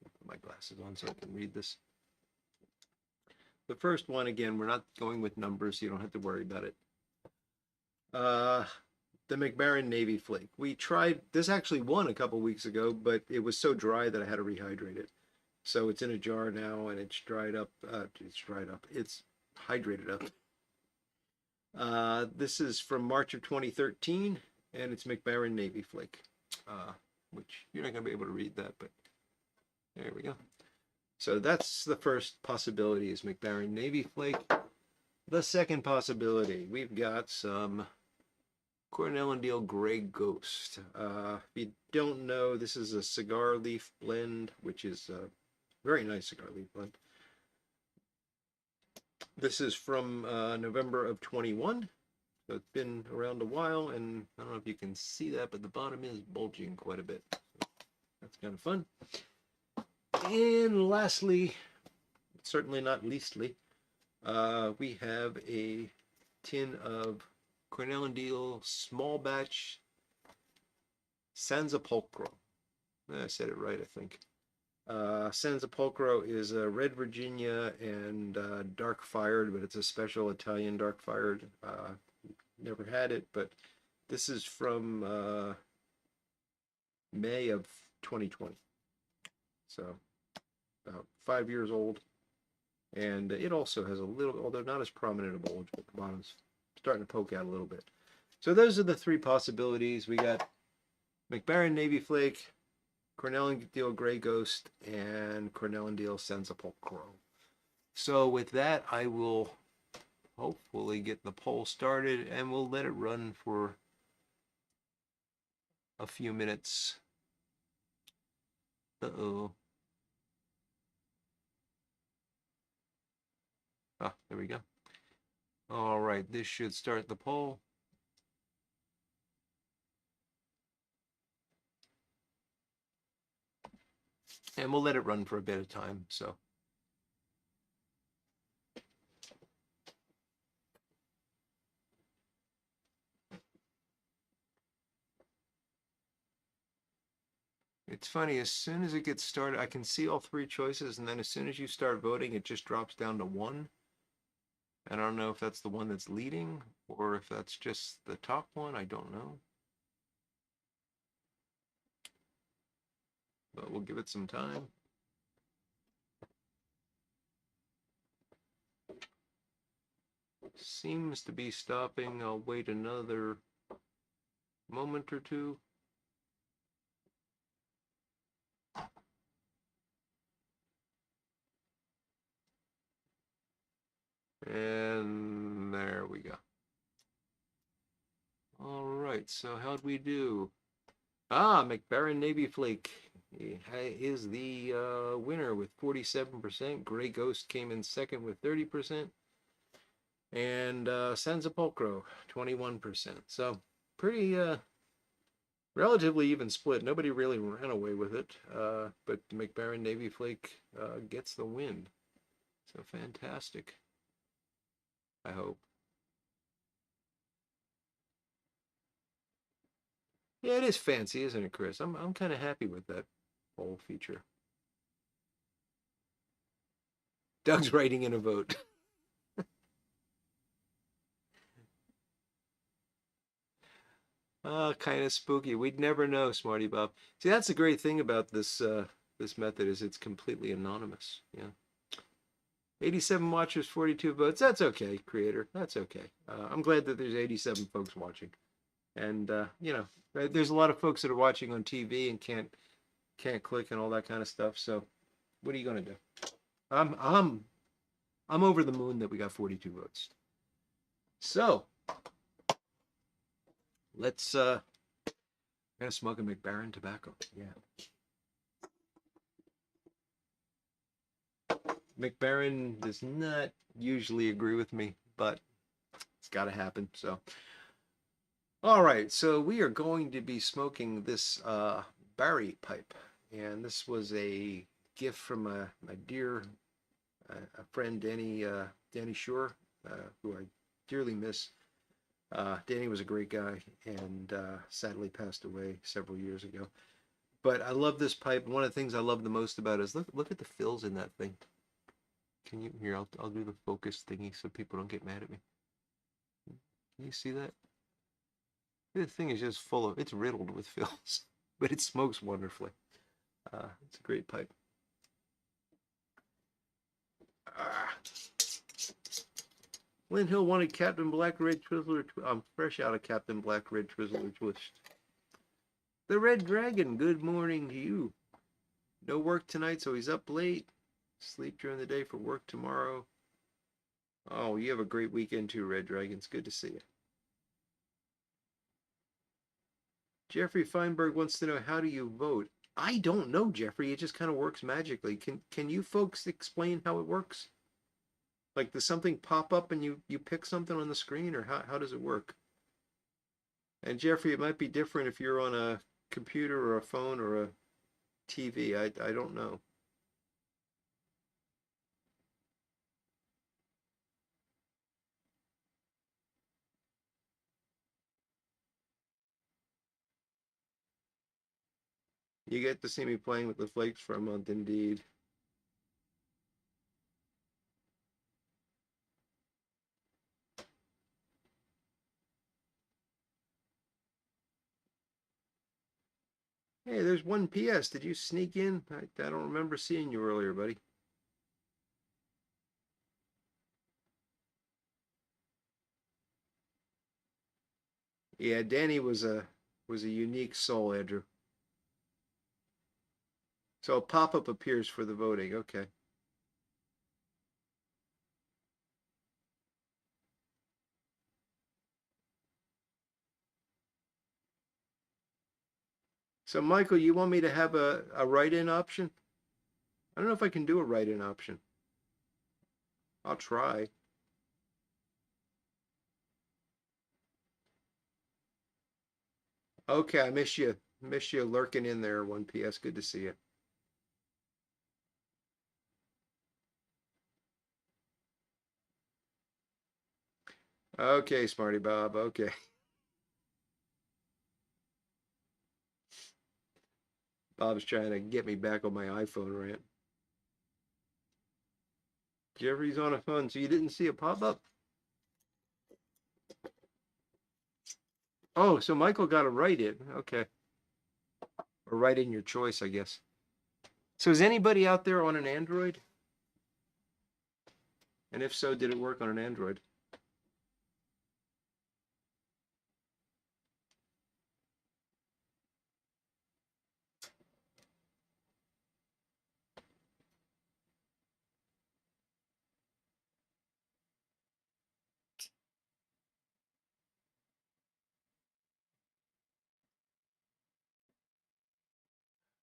Put my glasses on so I can read this. The first one, again, we're not going with numbers, so you don't have to worry about it. Uh, the McBaron Navy Flake. We tried, this actually won a couple weeks ago, but it was so dry that I had to rehydrate it. So it's in a jar now and it's dried up. It's dried up. It's hydrated up. This is from March of 2013 and it's McBaron Navy Flake, which you're not going to be able to read that, but There we go. So that's the first possibility, is McBaron Navy Flake. The second possibility, we've got some Cornell and Deal Gray Ghost. If you don't know, this is a cigar leaf blend, which is a very nice cigar leaf blend. This is from November of 21. So it's been around a while, and I don't know if you can see that, but the bottom is bulging quite a bit. So that's kind of fun. And lastly, certainly not leastly, we have a tin of Cornell and Deal small batch Sanzapolcro. I said it right, I think. Sanzapolcro is a red Virginia and dark fired, but it's a special Italian dark fired. Never had it, but this is from May of 2020. So about 5 years old. And it also has a little, although not as prominent a bulge, but the bottom's starting to poke out a little bit. So those are the three possibilities. We got McBaron Navy Flake, Cornell and Deal Gray Ghost, and Cornell and Deal Sanzapolcro. So with that, I will hopefully get the poll started, and we'll let it run for a few minutes. Uh-oh. Ah, there we go. All right, this should start the poll. And we'll let it run for a bit of time, so. It's funny, as soon as it gets started, I can see all three choices, and then as soon as you start voting, it just drops down to one. And I don't know if that's the one that's leading, or if that's just the top one, I don't know. But we'll give it some time. Seems to be stopping. I'll wait another moment or two. And there we go. All right, so how'd we do? Ah, McBaron Navy Flake is the winner with 47%. Gray Ghost came in second with 30%. And Sanzapolcro, 21%. So pretty relatively even split. Nobody really ran away with it, but McBaron Navy Flake gets the win. So fantastic, I hope. Yeah, it is fancy, isn't it, Chris? I'm kind of happy with that poll feature. Doug's writing in a vote. Kind of spooky. We'd never know, Smarty Bob. See, that's the great thing about this this method, is it's completely anonymous. Yeah. 87 watchers, 42 votes. That's okay, creator. That's okay. I'm glad that there's 87 folks watching. And you know, there's a lot of folks that are watching on TV and can't click and all that kind of stuff. So what are you gonna do? I'm over the moon that we got 42 votes. So let's I'm gonna smoke a McBaron tobacco. Yeah. McBaron does not usually agree with me, but it's got to happen. So, all right. So we are going to be smoking this Barry pipe, and this was a gift from my dear a friend Danny Shore, who I dearly miss. Danny was a great guy, and sadly passed away several years ago. But I love this pipe. One of the things I love the most about it is look at the fills in that thing. Can you here? I'll do the focus thingy so people don't get mad at me. Can you see that? The thing is just full of, it's riddled with fills, but it smokes wonderfully. It's a great pipe. Lynn Hill wanted Captain Black Red Twizzler. I'm fresh out of Captain Black Red Twizzler twist. The Red Dragon, good morning to you. No work tonight, so he's up late. Sleep during the day for work tomorrow. Oh, you have a great weekend too, Red Dragons. Good to see you. Jeffrey Feinberg wants to know, how do you vote? I don't know, Jeffrey. It just kind of works magically. Can you folks explain how it works? Like, does something pop up and you pick something on the screen, or how does it work? And Jeffrey, it might be different if you're on a computer or a phone or a TV. I don't know. You get to see me playing with the flakes for a month, indeed. Hey, there's one PS. Did you sneak in? I don't remember seeing you earlier, buddy. Yeah, Danny was a unique soul, Andrew. So a pop-up appears for the voting. Okay. So Michael, you want me to have a write-in option? I don't know if I can do a write-in option. I'll try. Okay, I miss you. Miss you lurking in there, 1PS. Good to see you. Okay, Smarty Bob. Okay. Bob's trying to get me back on my iPhone rant. Jeffrey's on a phone, so you didn't see a pop-up? Oh, so Michael got to write it. Okay. Or write in your choice, I guess. So is anybody out there on an Android? And if so, did it work on an Android?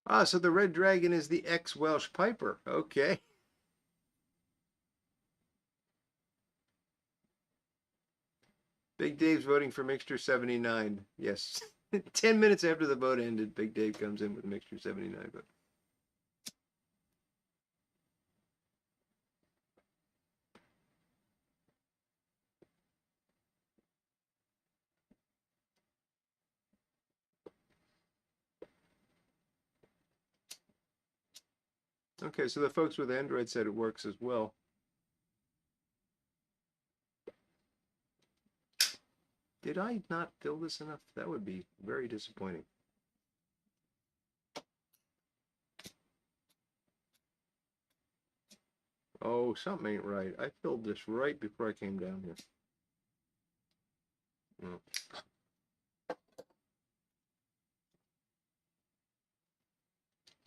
Ah, so the Red Dragon is the ex-Welsh Piper. Okay. Big Dave's voting for Mixture 79. Yes. 10 minutes after the vote ended, Big Dave comes in with Mixture 79. But okay, so the folks with Android said it works as well. Did I not fill this enough? That would be very disappointing. Oh, something ain't right. I filled this right before I came down here. Oh.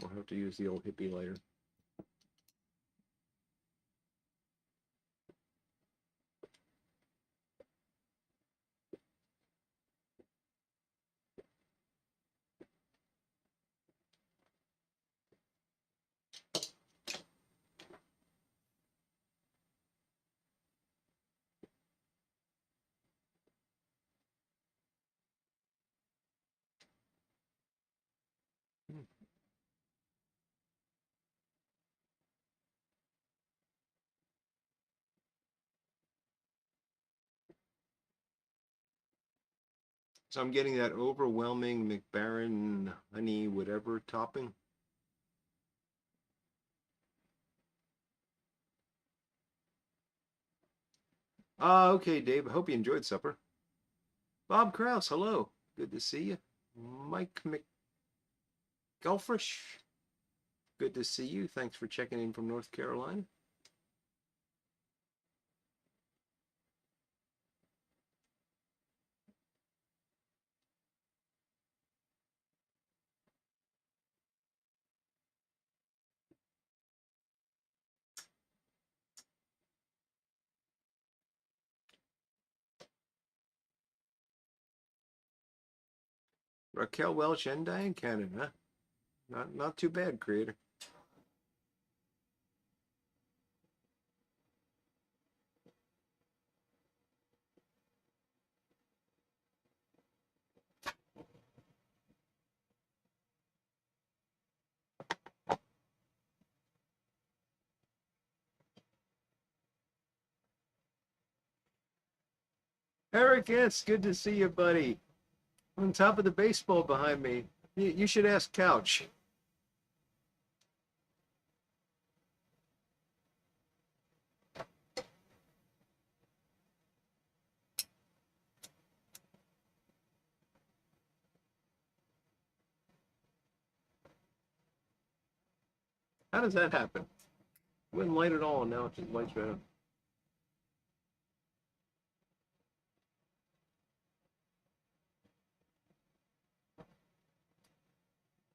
I'll have to use the old hippie lighter. So I'm getting that overwhelming McBaron honey whatever topping. Ah, okay, Dave. I hope you enjoyed supper. Bob Kraus, hello. Good to see you. Mike McGulfrish. Good to see you. Thanks for checking in from North Carolina. Raquel Welch and Diane Cannon, huh? Not too bad, creator. Eric, yes, good to see you, buddy. On top of the baseball behind me. You should ask Couch. How does that happen? It wouldn't light at all, and now it just lights right up.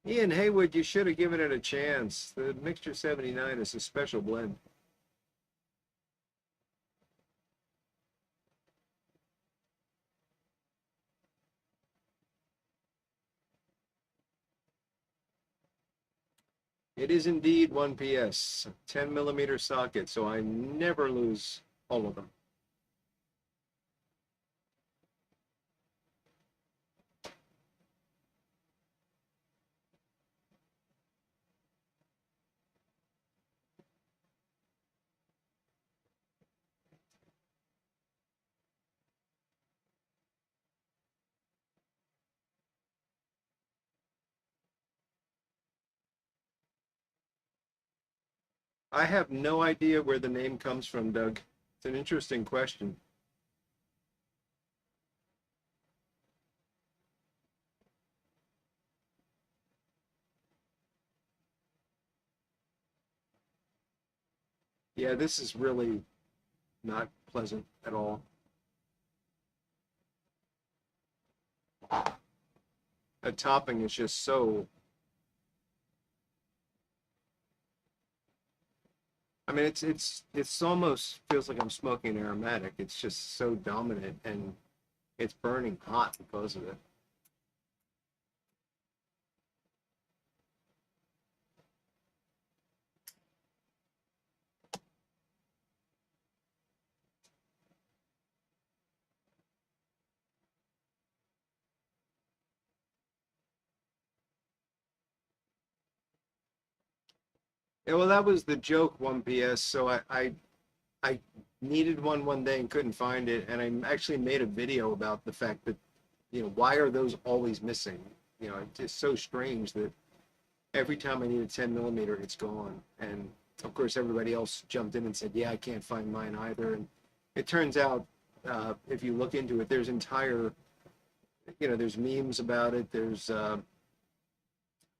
Ian Haywood, you should have given it a chance. The Mixture 79 is a special blend. It is indeed 1PS, 10 millimeter socket, so I never lose all of them. I have no idea where the name comes from, Doug. It's an interesting question. Yeah, this is really not pleasant at all. The topping is just so, I mean, it's almost feels like I'm smoking an aromatic. It's just so dominant and it's burning hot because of it. Yeah, well, that was the joke, 1PS. So I needed one day and couldn't find it, and I actually made a video about the fact that, why are those always missing? It's just so strange that every time I need a 10 millimeter, it's gone. And of course, everybody else jumped in and said, yeah, I can't find mine either. And it turns out, if you look into it, there's there's memes about it. There's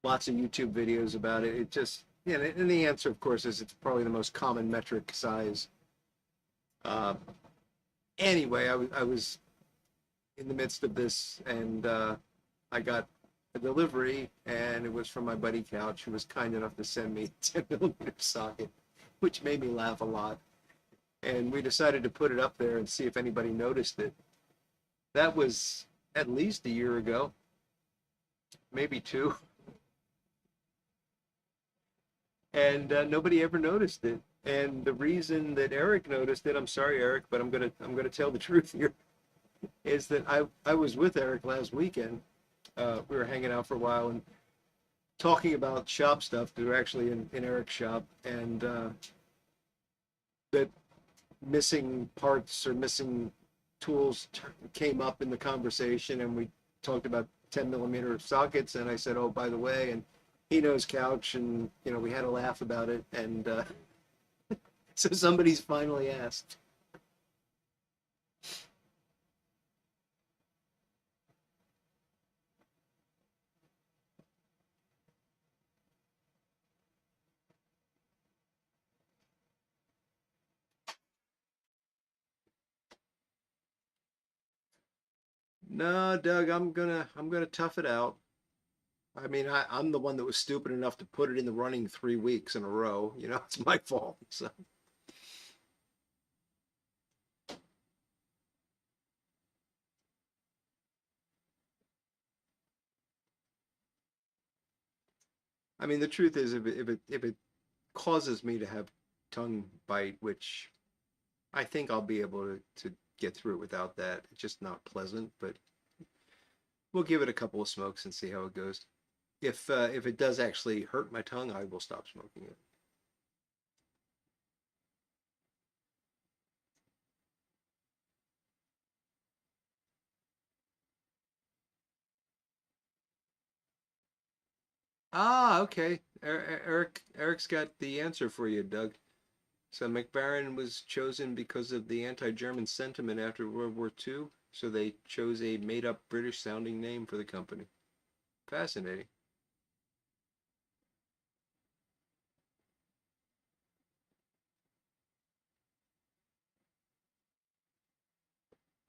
lots of YouTube videos about it. It just, and the answer, of course, is it's probably the most common metric size. Uh, anyway, I was in the midst of this, and I got a delivery, and it was from my buddy Couch, who was kind enough to send me a 10 millimeter socket, which made me laugh a lot. And we decided to put it up there and see if anybody noticed it. That was at least a year ago, maybe two, and nobody ever noticed it. And the reason that Eric noticed it, I'm sorry, Eric, but I'm gonna tell the truth here, is that I was with Eric last weekend. We were hanging out for a while and talking about shop stuff. We were actually in Eric's shop, and that missing parts or missing tools came up in the conversation, and we talked about 10 millimeter sockets, and I said, oh, by the way, and he knows Couch, and we had a laugh about it, and so somebody's finally asked. No, Doug, I'm gonna tough it out. I mean, I'm the one that was stupid enough to put it in the running 3 weeks in a row. It's my fault. So I mean, the truth is, if it causes me to have tongue bite, which I think I'll be able to get through it without that. It's just not pleasant, but we'll give it a couple of smokes and see how it goes. If it does actually hurt my tongue, I will stop smoking it. Ah, okay. Eric's got the answer for you, Doug. So McBaron was chosen because of the anti-German sentiment after World War II. So they chose a made-up British-sounding name for the company. Fascinating.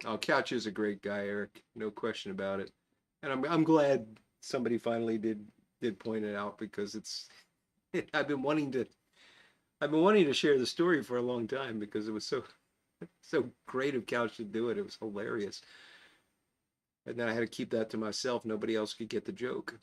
Oh, Couch is a great guy, Eric. No question about it. And I'm glad somebody finally did point it out because it's I've been wanting to I've been wanting to share the story for a long time because it was so great of Couch to do it. It was hilarious. And then I had to keep that to myself. Nobody else could get the joke.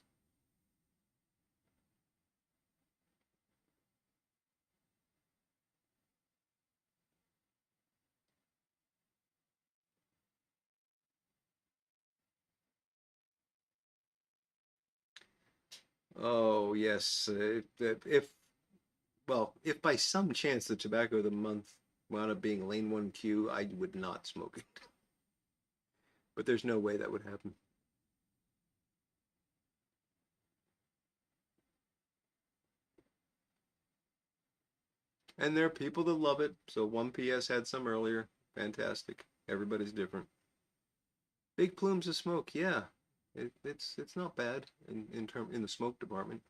Oh yes, if well, if by some chance the tobacco of the month wound up being Lane 1Q, I would not smoke it. But there's no way that would happen. And there are people that love it. So 1PS had some earlier. Fantastic. Everybody's different. Big plumes of smoke, yeah. It's not bad in the smoke department.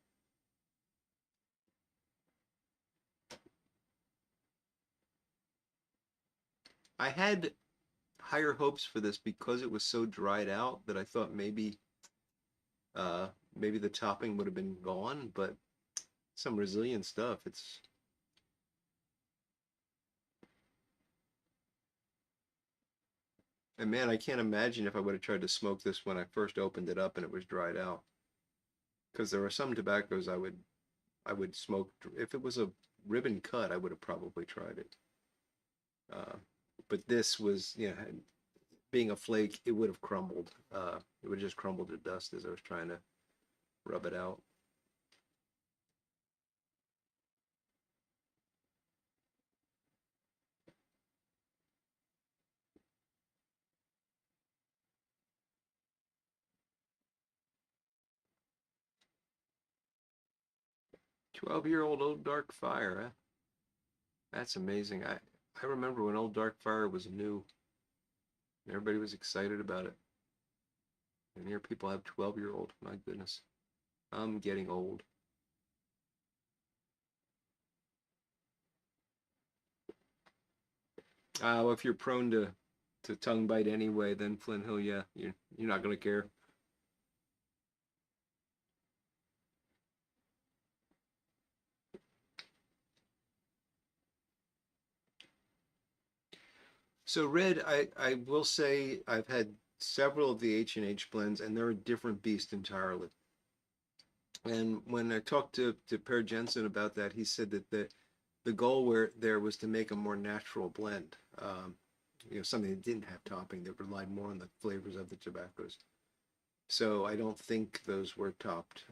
I had higher hopes for this because it was so dried out that I thought uh maybe the topping would have been gone, but some resilient stuff. It's and man, I can't imagine if I would have tried to smoke this when I first opened it up and it was dried out. Because there are some tobaccos I would smoke if it was a ribbon cut, I would have probably tried it. Uh, but this was, being a flake, it would have crumbled. It would have just crumbled to dust as I was trying to rub it out. 12-year-old Old Dark Fire, huh? That's amazing. I remember when Old Dark Fire was new, and everybody was excited about it. And here people have 12-year-old. My goodness. I'm getting old. Well, if you're prone to tongue bite anyway, then Flint Hill, yeah, you're not gonna care. So red, I will say I've had several of the H&H blends, and they're a different beast entirely. And when I talked to Per Jensen about that, he said that the goal where there was to make a more natural blend. Something that didn't have topping that relied more on the flavors of the tobaccos. So I don't think those were topped.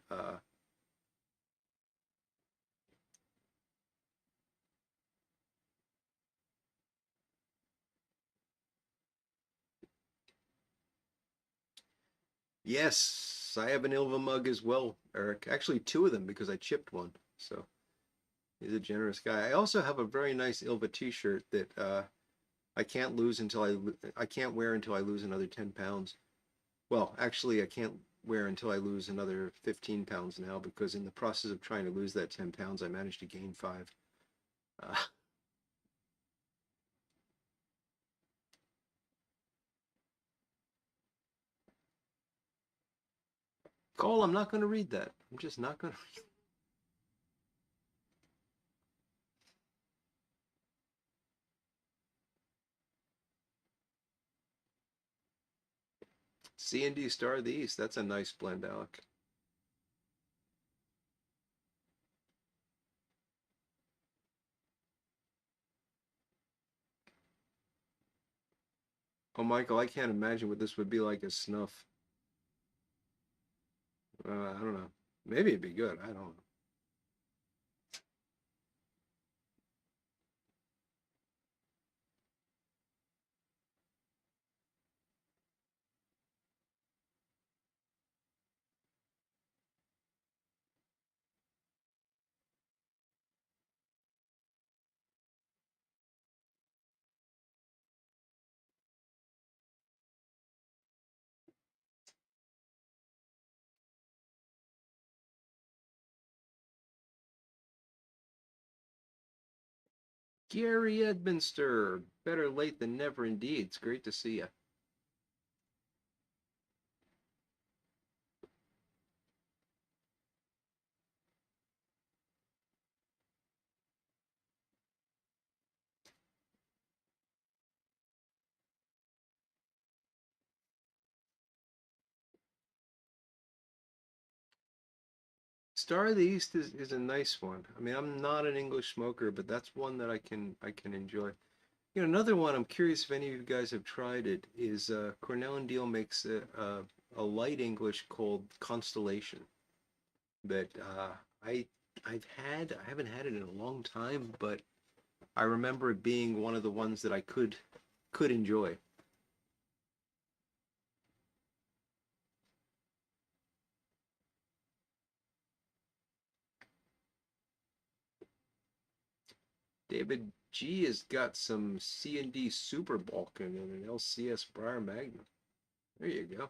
Yes, I have an Ilva mug as well, Eric. Actually, two of them because I chipped one. So he's a generous guy. I also have a very nice Ilva T-shirt that I can't lose until I can't wear until I lose another 10 pounds. Well, actually, I can't wear until I lose another 15 pounds now because in the process of trying to lose that 10 pounds, I managed to gain 5. Uh, Cole, I'm not going to read that. I'm just not going to. C&D Star of the East. That's a nice blend, Alec. Oh, Michael, I can't imagine what this would be like as snuff. I don't know. Maybe it'd be good. I don't know. Gary Edminster, better late than never indeed. It's great to see you. Star of the East is a nice one. I mean, I'm not an English smoker, but that's one that I can enjoy. You know, another one I'm curious if any of you guys have tried it is Cornell and Deal makes a light English called Constellation that I I haven't had it in a long time, but I remember it being one of the ones that I could enjoy. David G has got some C&D Super Balkan and an LCS Briar Magnum. There you go.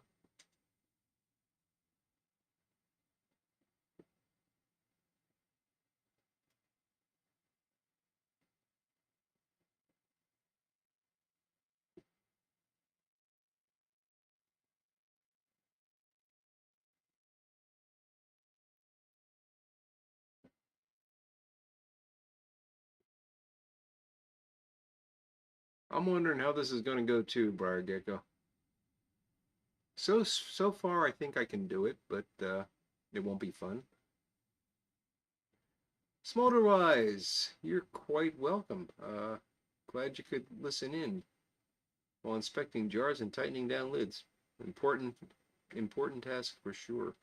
I'm wondering how this is going to go too, Briar Gecko. So far, I think I can do it, but it won't be fun. Smolderwise, you're quite welcome. Glad you could listen in while inspecting jars and tightening down lids. Important, important task for sure.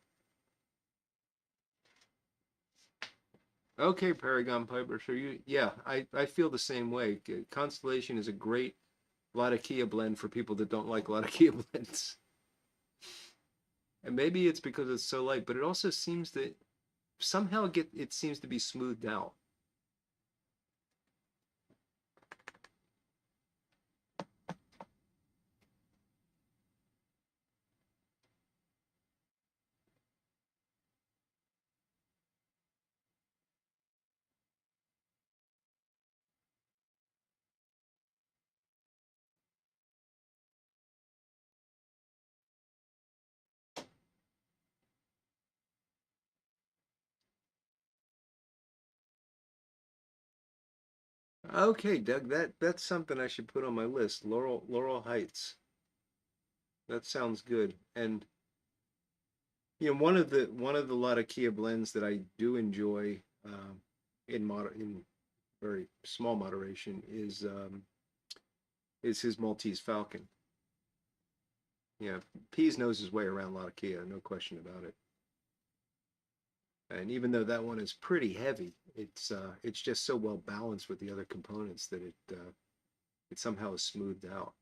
Okay, Paragon Piper. So yeah, I feel the same way. Constellation is a great Latakia blend for people that don't like Latakia blends. And maybe it's because it's so light, but it also seems that somehow it seems to be smoothed out. Okay, Doug, that's something I should put on my list. Laurel Heights. That sounds good. And you know, one of the Latakia blends that I do enjoy in very small moderation is his Maltese Falcon. Yeah, Pease knows his way around Latakia, no question about it. And even though that one is pretty heavy, it's just so well balanced with the other components that it somehow is smoothed out.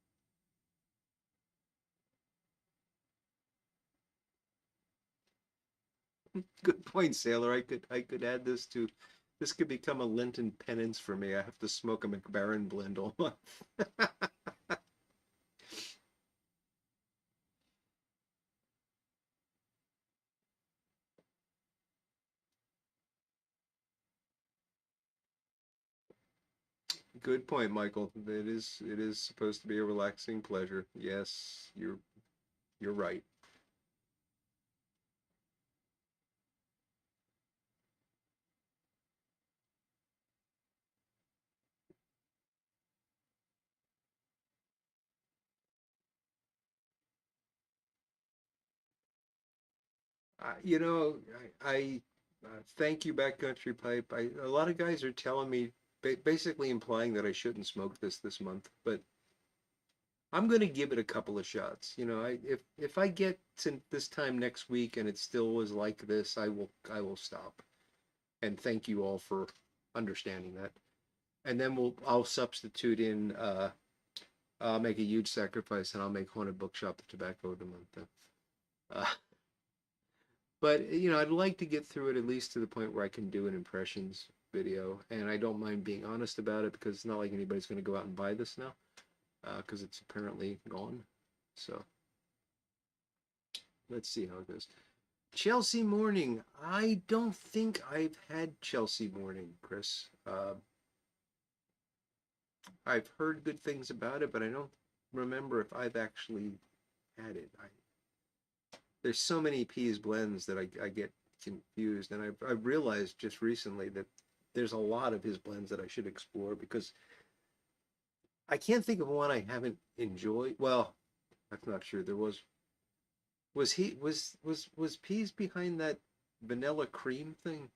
Good point, Sailor. I could add this to this could become a Lenten penance for me. I have to smoke a McBaron blend all month. Good point, Michael. It is supposed to be a relaxing pleasure. Yes, you're right. You know, I thank you, Backcountry Pipe. A lot of guys are telling me, basically implying that I shouldn't smoke this month, but I'm going to give it a couple of shots. You know, if I get to this time next week and it still is like this, I will stop. And thank you all for understanding that. And then I'll substitute in I'll make a huge sacrifice and I'll make Haunted Bookshop the tobacco of the month then. Uh, but you know, I'd like to get through it at least to the point where I can do an impressions video, and I don't mind being honest about it because it's not like anybody's going to go out and buy this now because it's apparently gone. So let's see how it goes. Chelsea Morning. I don't think I've had Chelsea Morning, Chris. I've heard good things about it, but I don't remember if I've actually had it. There's so many peas blends that I get confused, and I've realized just recently that there's a lot of his blends that I should explore because I can't think of one I haven't enjoyed. Well, I'm not sure. There was peas behind that vanilla cream thing,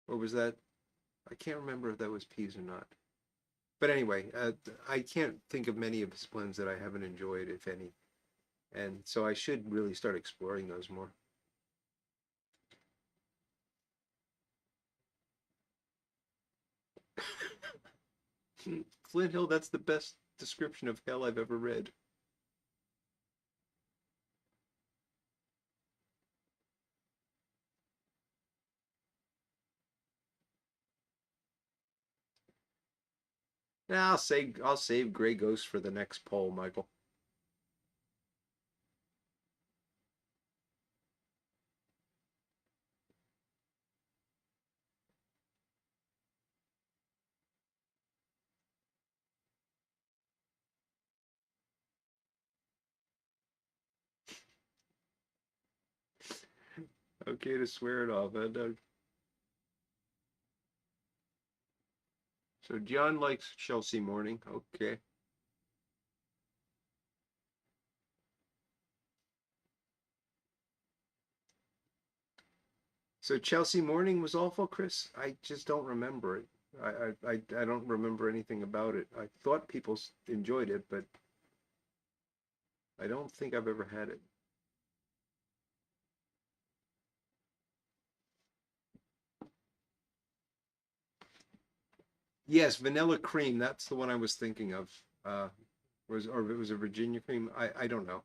or was that I can't remember if that was peas or not. But anyway, I can't think of many of his blends that I haven't enjoyed, if any, and so I should really start exploring those more. Flint Hill, that's the best description of hell I've ever read. Nah, I'll save Grey Ghost for the next poll, Michael. Okay to swear it off, huh, Doug? So John likes Chelsea Morning. Okay. So Chelsea Morning was awful, Chris. I just don't remember it. I don't remember anything about it. I thought people enjoyed it, but I don't think I've ever had it. Yes, vanilla cream. That's the one I was thinking of. Was or if it was a Virginia cream. I don't know.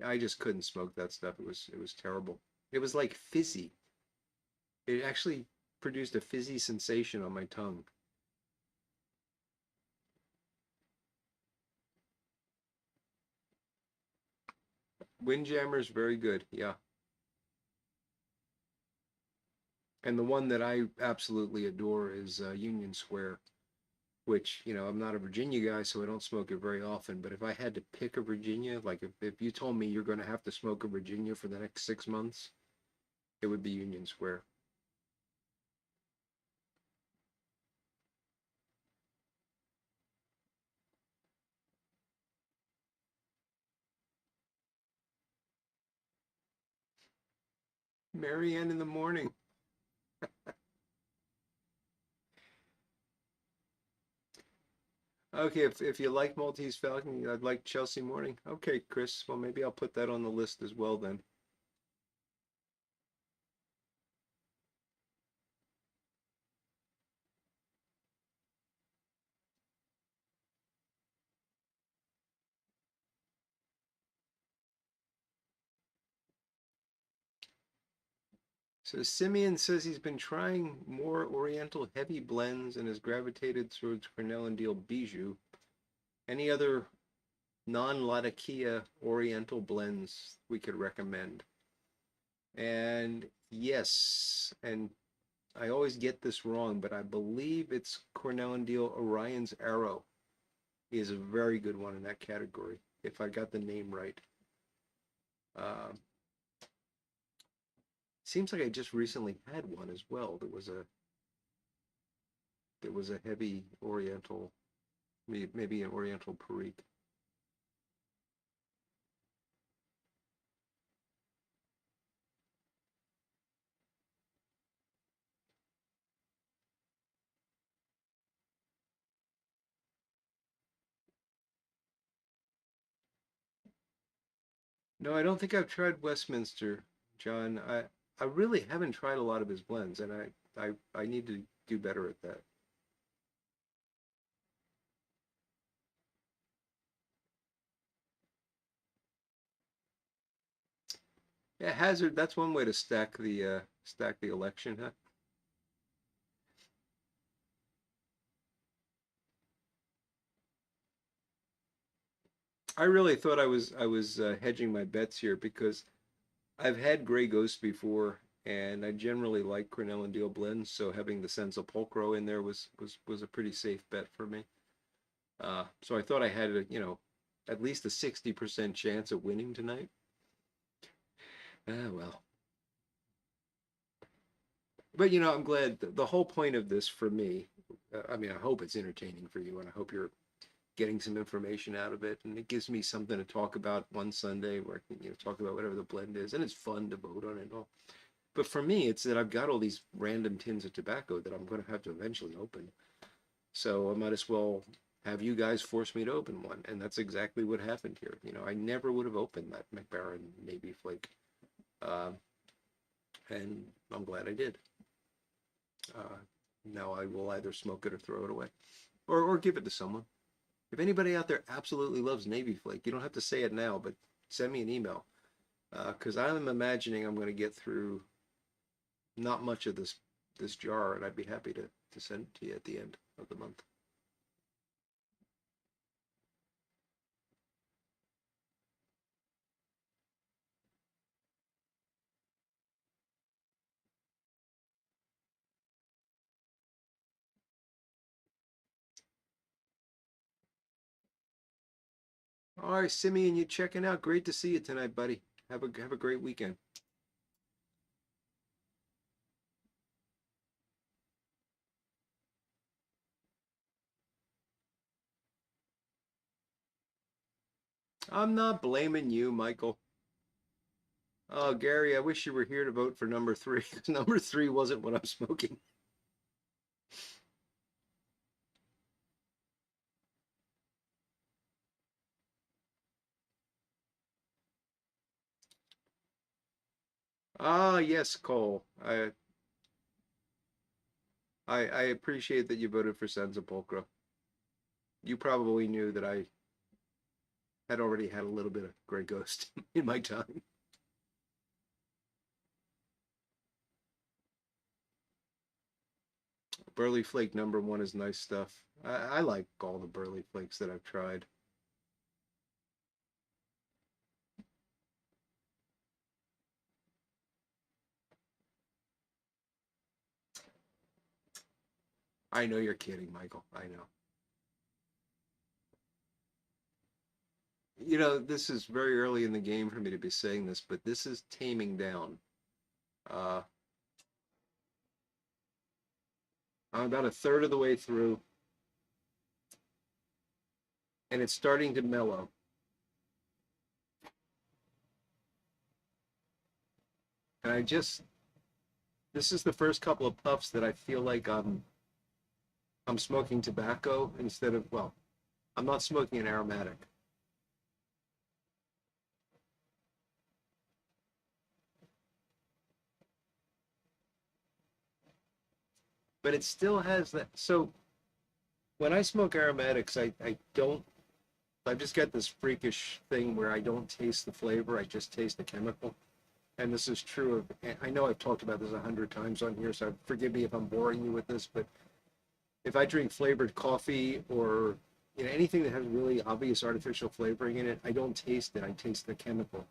I just couldn't smoke that stuff. It was terrible. It was like fizzy. It actually produced a fizzy sensation on my tongue. Windjammer's very good. Yeah. And the one that I absolutely adore is Union Square, which, you know, I'm not a Virginia guy, so I don't smoke it very often. But if I had to pick a Virginia, like if you told me you're going to have to smoke a Virginia for the next 6 months, it would be Union Square. Marianne in the morning. Okay, if you like Maltese Falcon, I'd like Chelsea Morning. Okay, Chris. Well, maybe I'll put that on the list as well then. So Simeon says he's been trying more Oriental heavy blends and has gravitated towards Cornell and Deal Bijou. Any other non-Latakia Oriental blends we could recommend? And yes, and I always get this wrong, but I believe it's Cornell and Deal Orion's Arrow is a very good one in that category, if I got the name right. Uh, Seems like I just recently had one as well. There was a heavy Oriental, maybe an Oriental Perique. No, I don't think I've tried Westminster, John. I really haven't tried a lot of his blends, and I need to do better at that. Yeah, Hazard, that's one way to stack the election, huh? I really thought I was hedging my bets here because I've had Grey Ghost before, and I generally like Cornell and Deal blends, so having the Senza Pulcro in there was a pretty safe bet for me. So I thought I had at least a 60% chance of winning tonight. Ah, well. But I'm glad the whole point of this for me, I mean, I hope it's entertaining for you, and I hope you're getting some information out of it, and it gives me something to talk about one Sunday where I can talk about whatever the blend is, and it's fun to vote on it all. But for me, it's that I've got all these random tins of tobacco that I'm going to have to eventually open. So I might as well have you guys force me to open one, and that's exactly what happened here. I never would have opened that McBaron Navy Flake, uh, and I'm glad I did. Uh, Now I will either smoke it or throw it away, or give it to someone. If anybody out there absolutely loves Navy Flake, you don't have to say it now, but send me an email because I'm imagining I'm going to get through not much of this jar, and I'd be happy to send it to you at the end of the month. All right, Simeon, you checking out? Great to see you tonight, buddy. Have a great weekend. I'm not blaming you, Michael. Oh, Gary, I wish you were here to vote for number three. Number three wasn't what I'm smoking. Ah, yes, Cole. I appreciate that you voted for Senza Pulcro. You probably knew that I had already had a little bit of Grey Ghost in my time. Burley Flake number one is nice stuff. I like all the Burley Flakes that I've tried. I know you're kidding, Michael. I know. This is very early in the game for me to be saying this, but this is taming down. Uh, I'm about a third of the way through, and it's starting to mellow. And this is the first couple of puffs that I feel like I'm smoking tobacco instead of, well, I'm not smoking an aromatic. But it still has that. So when I smoke aromatics, I've just got this freakish thing where I don't taste the flavor, I just taste the chemical. And this is true of, I know I've talked about this 100 times on here, so forgive me if I'm boring you with this, but if I drink flavored coffee or anything that has really obvious artificial flavoring in it, I don't taste it. I taste the chemical.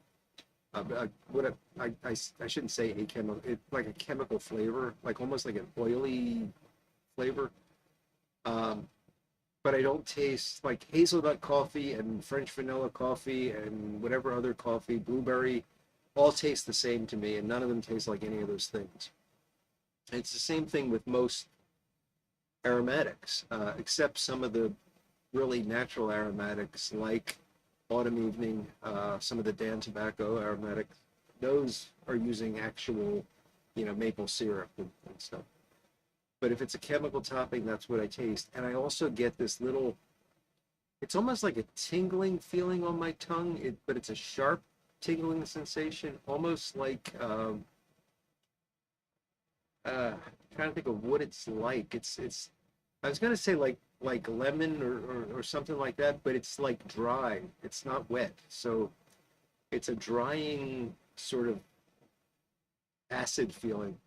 I shouldn't say a chemical, like a chemical flavor, like almost like an oily flavor. Um, but I don't taste like hazelnut coffee and French vanilla coffee and whatever other coffee, blueberry, all taste the same to me, and none of them taste like any of those things. And it's the same thing with most aromatics, except some of the really natural aromatics like Autumn Evening, some of the Dan Tobacco aromatics. Those are using actual, maple syrup and stuff. But if it's a chemical topping, that's what I taste. And I also get this little, it's almost like a tingling feeling on my tongue, but it's a sharp tingling sensation, almost like trying to think of what it's like. It's I was gonna say like lemon or something like that, but it's like dry. It's not wet. So it's a drying sort of acid feeling.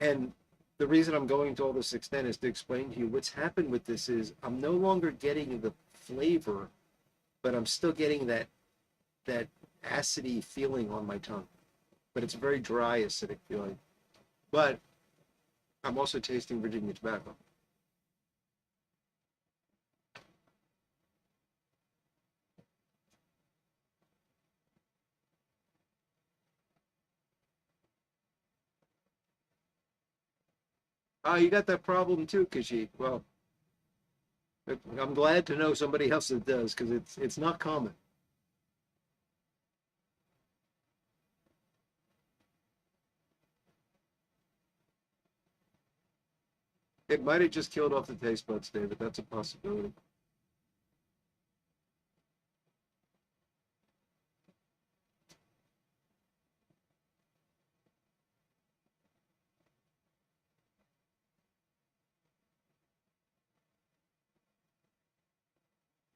And the reason I'm going to all this extent is to explain to you what's happened with this is I'm no longer getting the flavor, but I'm still getting that acidy feeling on my tongue. But it's a very dry acidic feeling. But I'm also tasting Virginia tobacco. Oh, you got that problem too, Kajit. Well, I'm glad to know somebody else that does because it's not common. It might have just killed off the taste buds, David. That's a possibility.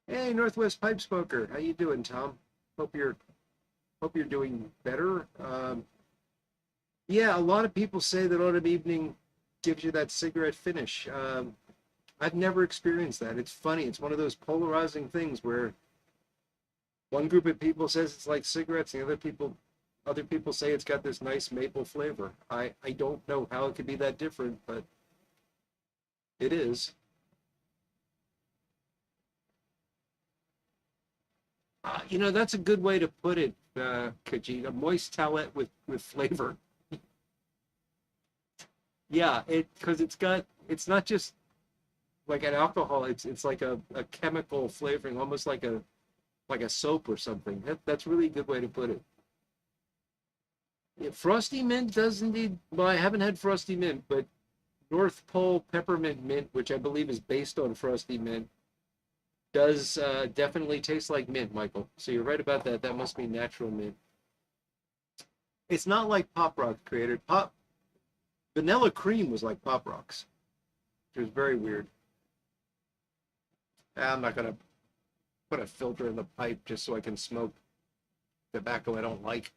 Hey, Northwest Pipe Smoker, how you doing, Tom? Hope you're hope you're doing better. Yeah, a lot of people say that autumn evening gives you that cigarette finish. I've never experienced that. It's funny. It's one of those polarizing things where one group of people says it's like cigarettes, and other people say it's got this nice maple flavor. I don't know how it could be that different, but it is. That's a good way to put it, Kajit. A moist towelette with flavor. Yeah, because it's not just like an alcohol. It's like a chemical flavoring, almost like a soap or something. That's really a good way to put it. Yeah, Frosty Mint does indeed. Well, I haven't had Frosty Mint, but North Pole Peppermint Mint, which I believe is based on Frosty Mint, does definitely taste like mint, Michael. So you're right about that. That must be natural mint. It's not like Pop Rock created. Pop Vanilla Cream was like Pop Rocks. It was very weird. I'm not gonna put a filter in the pipe just so I can smoke tobacco I don't like.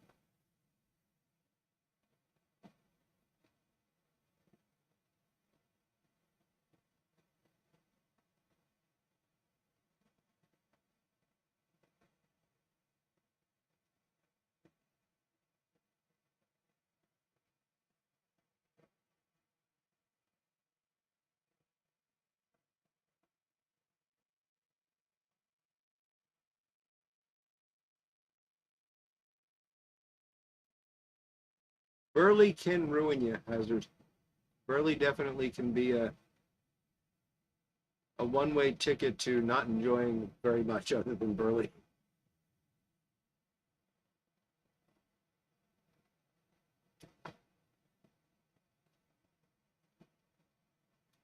Burley can ruin you, Hazard. Burley definitely can be a one-way ticket to not enjoying very much other than Burley.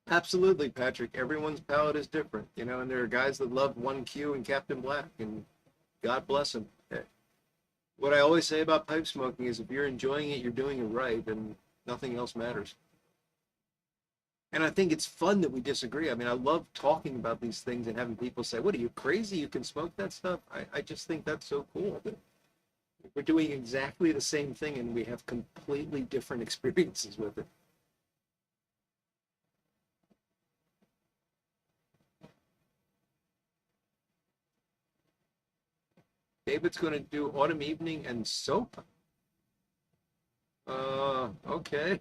Absolutely, Patrick. Everyone's palate is different, and there are guys that love 1Q and Captain Black, and God bless them. What I always say about pipe smoking is if you're enjoying it, you're doing it right, and nothing else matters. And I think it's fun that we disagree. I mean, I love talking about these things and having people say, "What are you crazy? You can smoke that stuff?" I just think that's so cool that we're doing exactly the same thing and we have completely different experiences with it. David's going to do autumn evening and soap. Okay.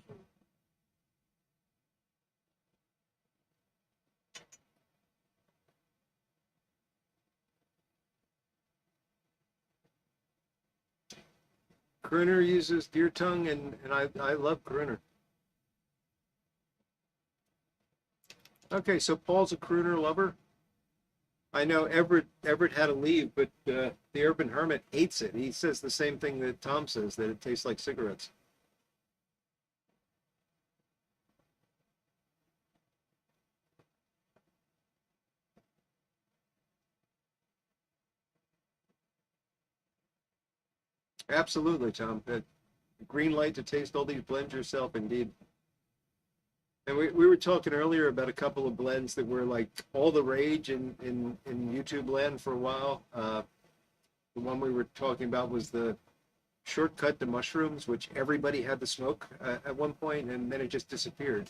Gruner uses deer tongue, and I love Gruner. Okay, so Paul's a crooner lover. I know Everett had to leave, but the Urban Hermit hates it. He says the same thing that Tom says, that it tastes like cigarettes. Absolutely, Tom. That green light to taste all these blends yourself, indeed. And we were talking earlier about a couple of blends that were like all the rage in YouTube land for a while. The one we were talking about was the shortcut to mushrooms, which everybody had to smoke at one point, and then it just disappeared.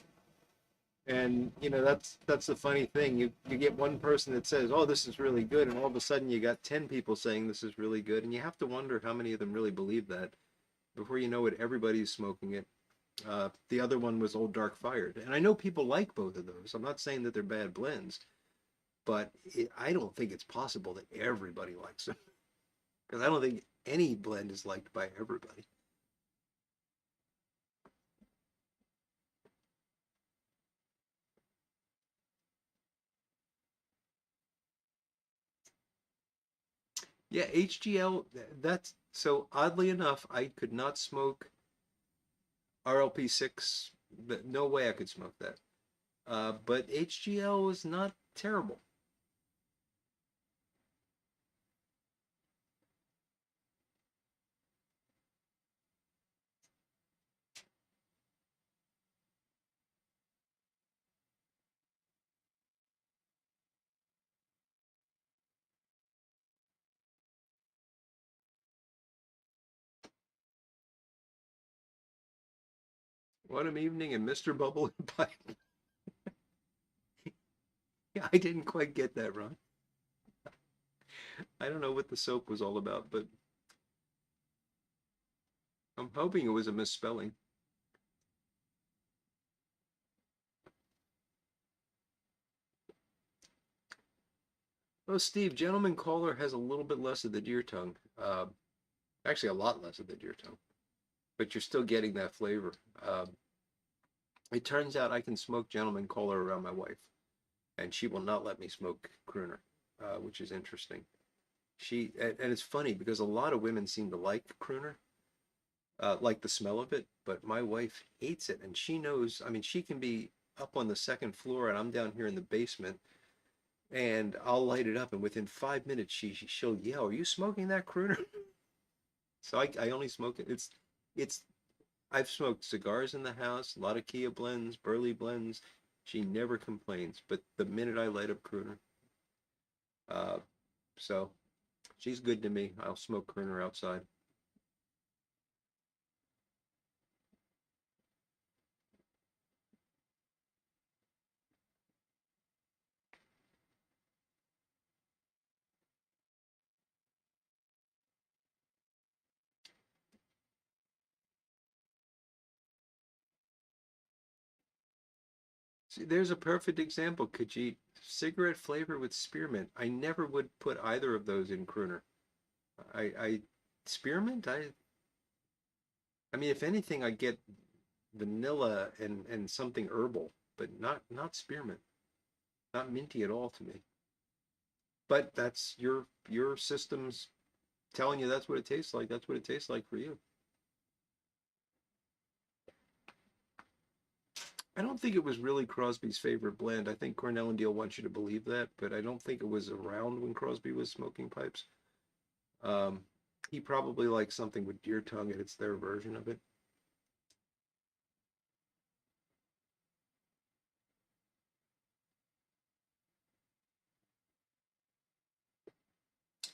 And that's the funny thing. You get one person that says, "Oh, this is really good," and all of a sudden you got 10 people saying this is really good, and you have to wonder how many of them really believe that. Before you know it, everybody's smoking it. The other one was Old Dark Fired, and I know people like both of those. I'm not saying that they're bad blends, but I don't think it's possible that everybody likes them because I don't think any blend is liked by everybody. Yeah, HGL, that's so oddly enough, I could not smoke RLP6. No way I could smoke that. But HGL was not terrible. What an evening and Mr. Bubble and Pipe. Yeah, I didn't quite get that, Ron. I don't know what the soap was all about, but I'm hoping it was a misspelling. Oh, Steve, Gentleman Caller has a little bit less of the deer tongue. Actually, a lot less of the deer tongue, but you're still getting that flavor. It turns out I can smoke Gentleman Caller around my wife, and she will not let me smoke Crooner, which is interesting. And it's funny because a lot of women seem to like Crooner, like the smell of it, but my wife hates it, and she knows. I mean, she can be up on the second floor, and I'm down here in the basement, and I'll light it up, and within 5 minutes, she'll yell, "Are you smoking that Crooner?" So I only smoke it. It's I've smoked cigars in the house, a lot of Kia blends, Burley blends. She never complains, but the minute I light up Crooner, uh, so she's good to me. I'll smoke Crooner outside. See, there's a perfect example, Khajiit. Cigarette flavor with spearmint. I never would put either of those in Crooner. I spearmint. I mean, if anything, I get vanilla and something herbal, but not spearmint. Not minty at all to me. But that's your system's telling you that's what it tastes like. That's what it tastes like for you. I don't think it was really Crosby's favorite blend. I think Cornell and Deal wants you to believe that, but I don't think it was around when Crosby was smoking pipes. Um, he probably likes something with deer tongue, and it's their version of it.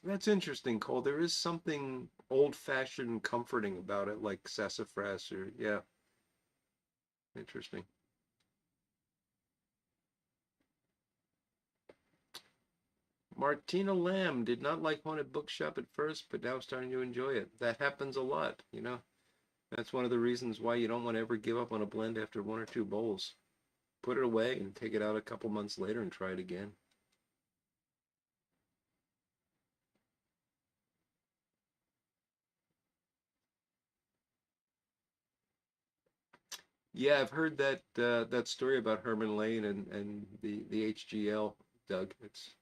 That's interesting, Cole. There is something old-fashioned, comforting about it, like sassafras or yeah, interesting. Martina Lamb did not like Haunted Bookshop at first, but now starting to enjoy it. That happens a lot, you know. That's one of the reasons why you don't want to ever give up on a blend after one or two bowls. Put it away and take it out a couple months later and try it again. Yeah, I've heard that story about Herman Lane and the HGL, Doug. It's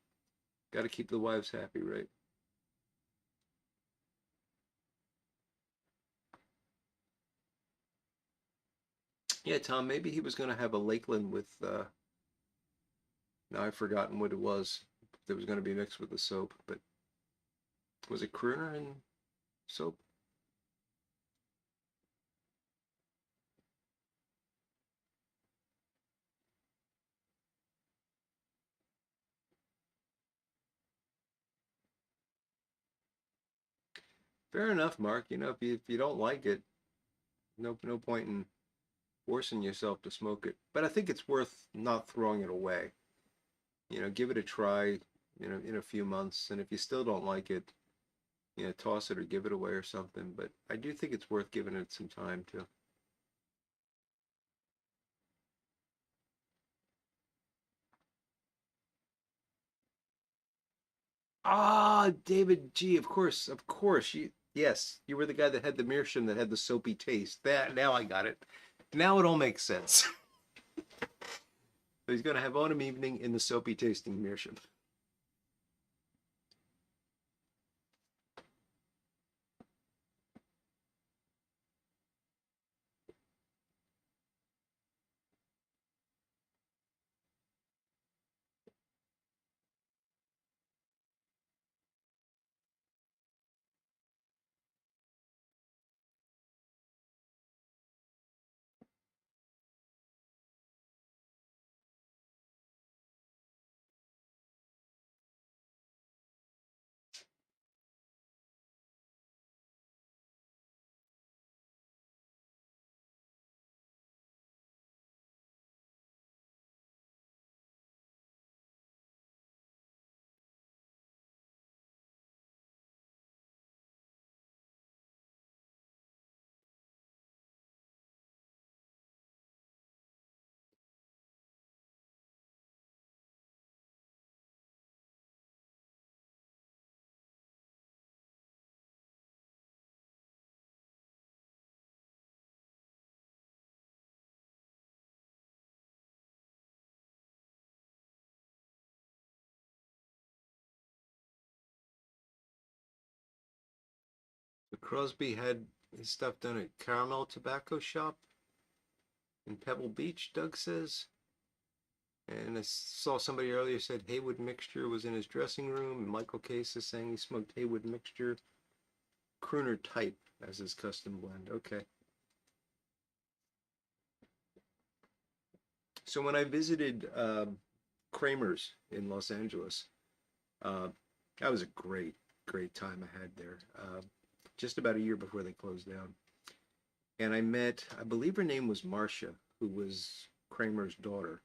got to keep the wives happy, right? Yeah, Tom, maybe he was going to have a Lakeland with, now I've forgotten what it was that was going to be mixed with the soap, but was it Crooner and soap? Fair enough, Mark. If you don't like it, no point in forcing yourself to smoke it. But I think it's worth not throwing it away. Give it a try, in a few months, and if you still don't like it, toss it or give it away or something. But I do think it's worth giving it some time to. Ah, David G. Of course. Yes, you were the guy that had the meerschaum that had the soapy taste. That now I got it. Now it all makes sense. So he's gonna have autumn evening in the soapy tasting meerschaum. So Crosby had his stuff done at Caramel Tobacco Shop in Pebble Beach, Doug says. And I saw somebody earlier said Haywood Mixture was in his dressing room. And Michael Case is saying he smoked Haywood Mixture Crooner Type as his custom blend. Okay. So when I visited Kramer's in Los Angeles, uh, that was a great time I had there. Just about a year before they closed down. And I met, I believe her name was Marcia, who was Kramer's daughter.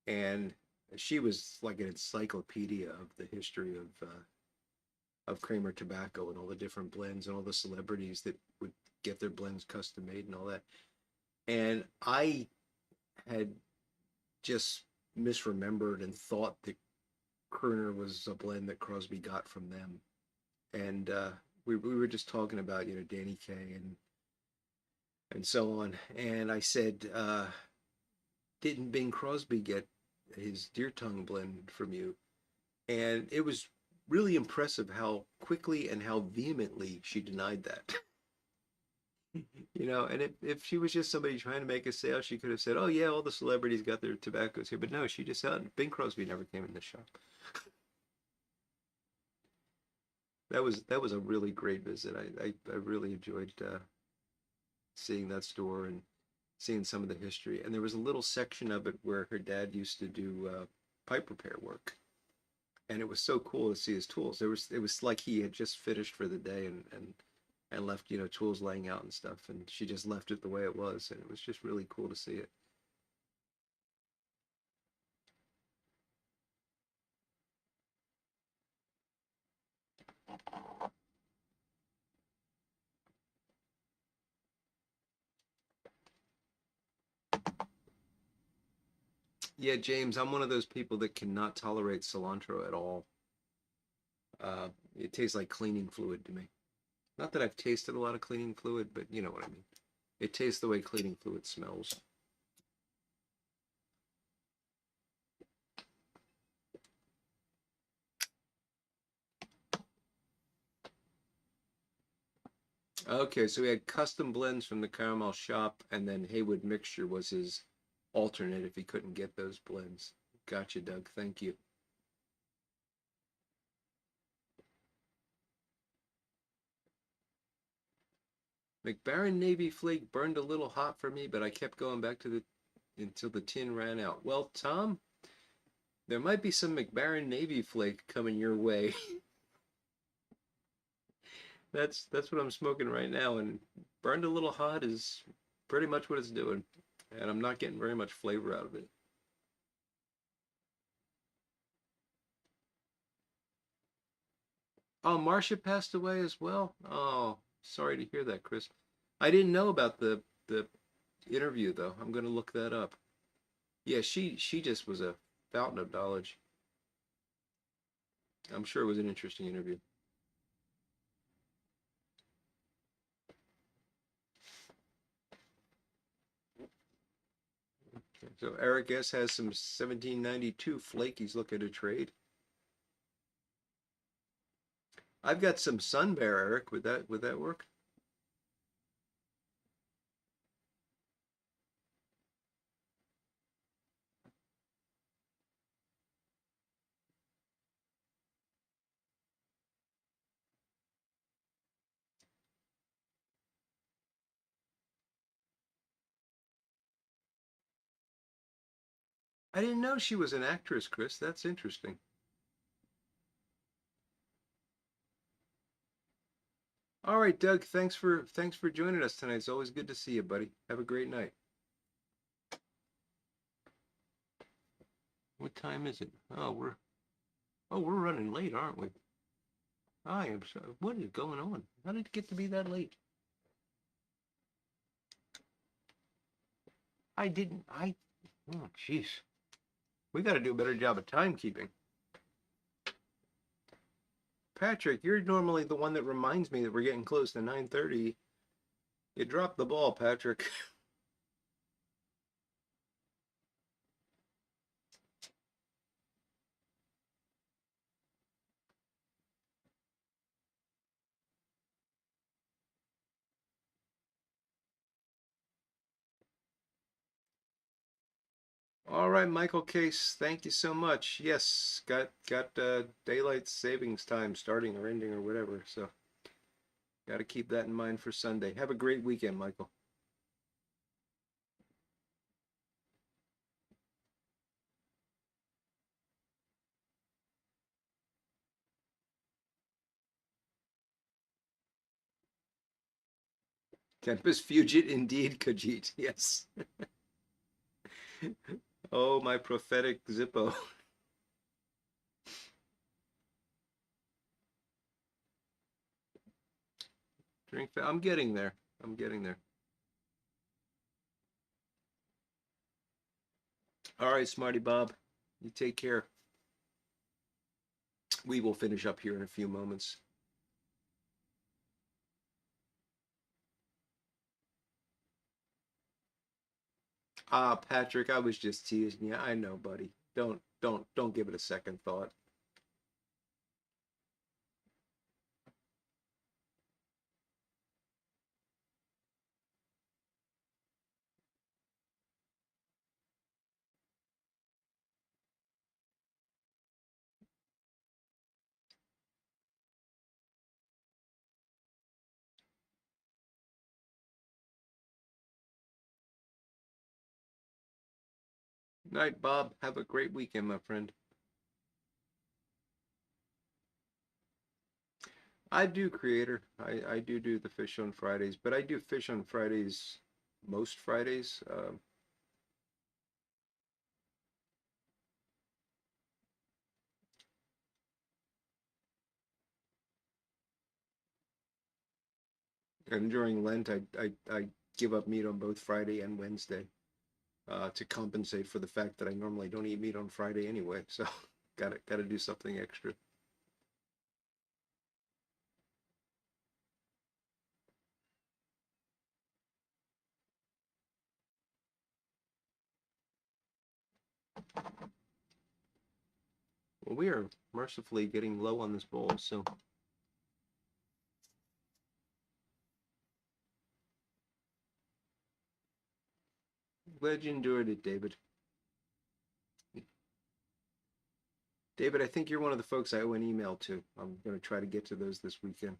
And she was like an encyclopedia of the history of Kramer tobacco and all the different blends and all the celebrities that would get their blends custom made and all that. And I had just misremembered and thought that Kerner was a blend that Crosby got from them. And we were just talking about, Danny Kaye and so on. And I said, didn't Bing Crosby get his Deer Tongue blend from you? And it was really impressive how quickly and how vehemently she denied that. And if she was just somebody trying to make a sale, she could have said, "Oh yeah, all the celebrities got their tobaccos here." But no, she just said, "Bing Crosby never came in the shop." That was a really great visit. I really enjoyed seeing that store and seeing some of the history. And there was a little section of it where her dad used to do pipe repair work, and it was so cool to see his tools. It was like he had just finished for the day and left tools laying out and stuff, and she just left it the way it was, and it was just really cool to see it. Yeah, James, I'm one of those people that cannot tolerate cilantro at all. Uh, it tastes like cleaning fluid to me. Not that I've tasted a lot of cleaning fluid, but you know what I mean. It tastes the way cleaning fluid smells. Okay, so we had custom blends from the caramel shop, and then Haywood Mixture was his alternate if he couldn't get those blends. Gotcha, Doug. Thank you. McBaron Navy Flake burned a little hot for me, but I kept going back to the until the tin ran out. Well, Tom, there might be some McBaron Navy Flake coming your way. That's what I'm smoking right now, and burned a little hot is pretty much what it's doing, and I'm not getting very much flavor out of it. Oh, Marcia passed away as well. Oh, sorry to hear that, Chris. I didn't know about the interview though. I'm gonna look that up. Yeah, she just was a fountain of knowledge. I'm sure it was an interesting interview. So Eric S has some 1792 flake he's looking to trade. I've got some Sun Bear, Eric. Would that work? I didn't know she was an actress, Chris. That's interesting. All right, Doug, thanks for joining us tonight. It's always good to see you, buddy. Have a great night. What time is it? Oh, we're running late, aren't we? I am sorry. What is going on? How did it get to be that late? I didn't. Oh, jeez. We got to do a better job of timekeeping. Patrick, you're normally the one that reminds me that we're getting close to 9:30. You dropped the ball, Patrick. All right, Michael Case, thank you so much. Yes, got daylight savings time starting or ending or whatever, so got to keep that in mind for Sunday. Have a great weekend, Michael. Tempest fugit indeed, Khajiit. Yes. Oh, my prophetic Zippo. I'm getting there. I'm getting there. All right, Smarty Bob. You take care. We will finish up here in a few moments. Ah, Patrick, I was just teasing you. I know, buddy. Don't give it a second thought. Night, Bob. Have a great weekend, my friend. I do, creator. I do the fish on Fridays, but I do fish on Fridays most Fridays. And during Lent, I give up meat on both Friday and Wednesday to compensate for the fact that I normally don't eat meat on Friday anyway. So gotta do something extra. Well, we are mercifully getting low on this bowl, so glad you enjoyed it, David. David, I think you're one of the folks I owe an email to. I'm gonna try to get to those this weekend.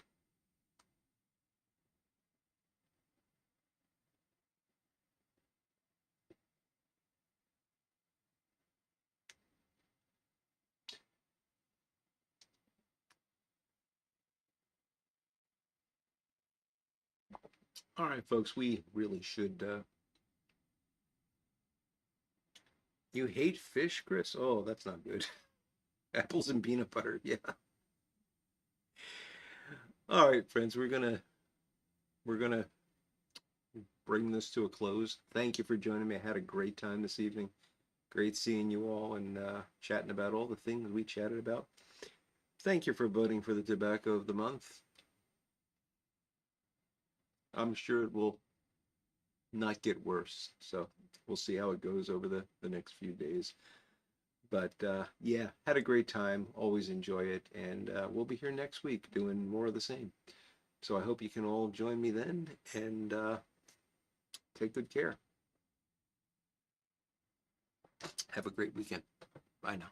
All right, folks, we really should. You hate fish, Chris? Oh, that's not good. Apples and peanut butter. Yeah. All right, friends, we're gonna bring this to a close. Thank you for joining me. I had a great time this evening. Great seeing you all and chatting about all the things we chatted about. Thank you for voting for the tobacco of the month. I'm sure it will not get worse. So we'll see how it goes over the next few days. But yeah, had a great time. Always enjoy it. And we'll be here next week doing more of the same. So I hope you can all join me then and take good care. Have a great weekend. Bye now.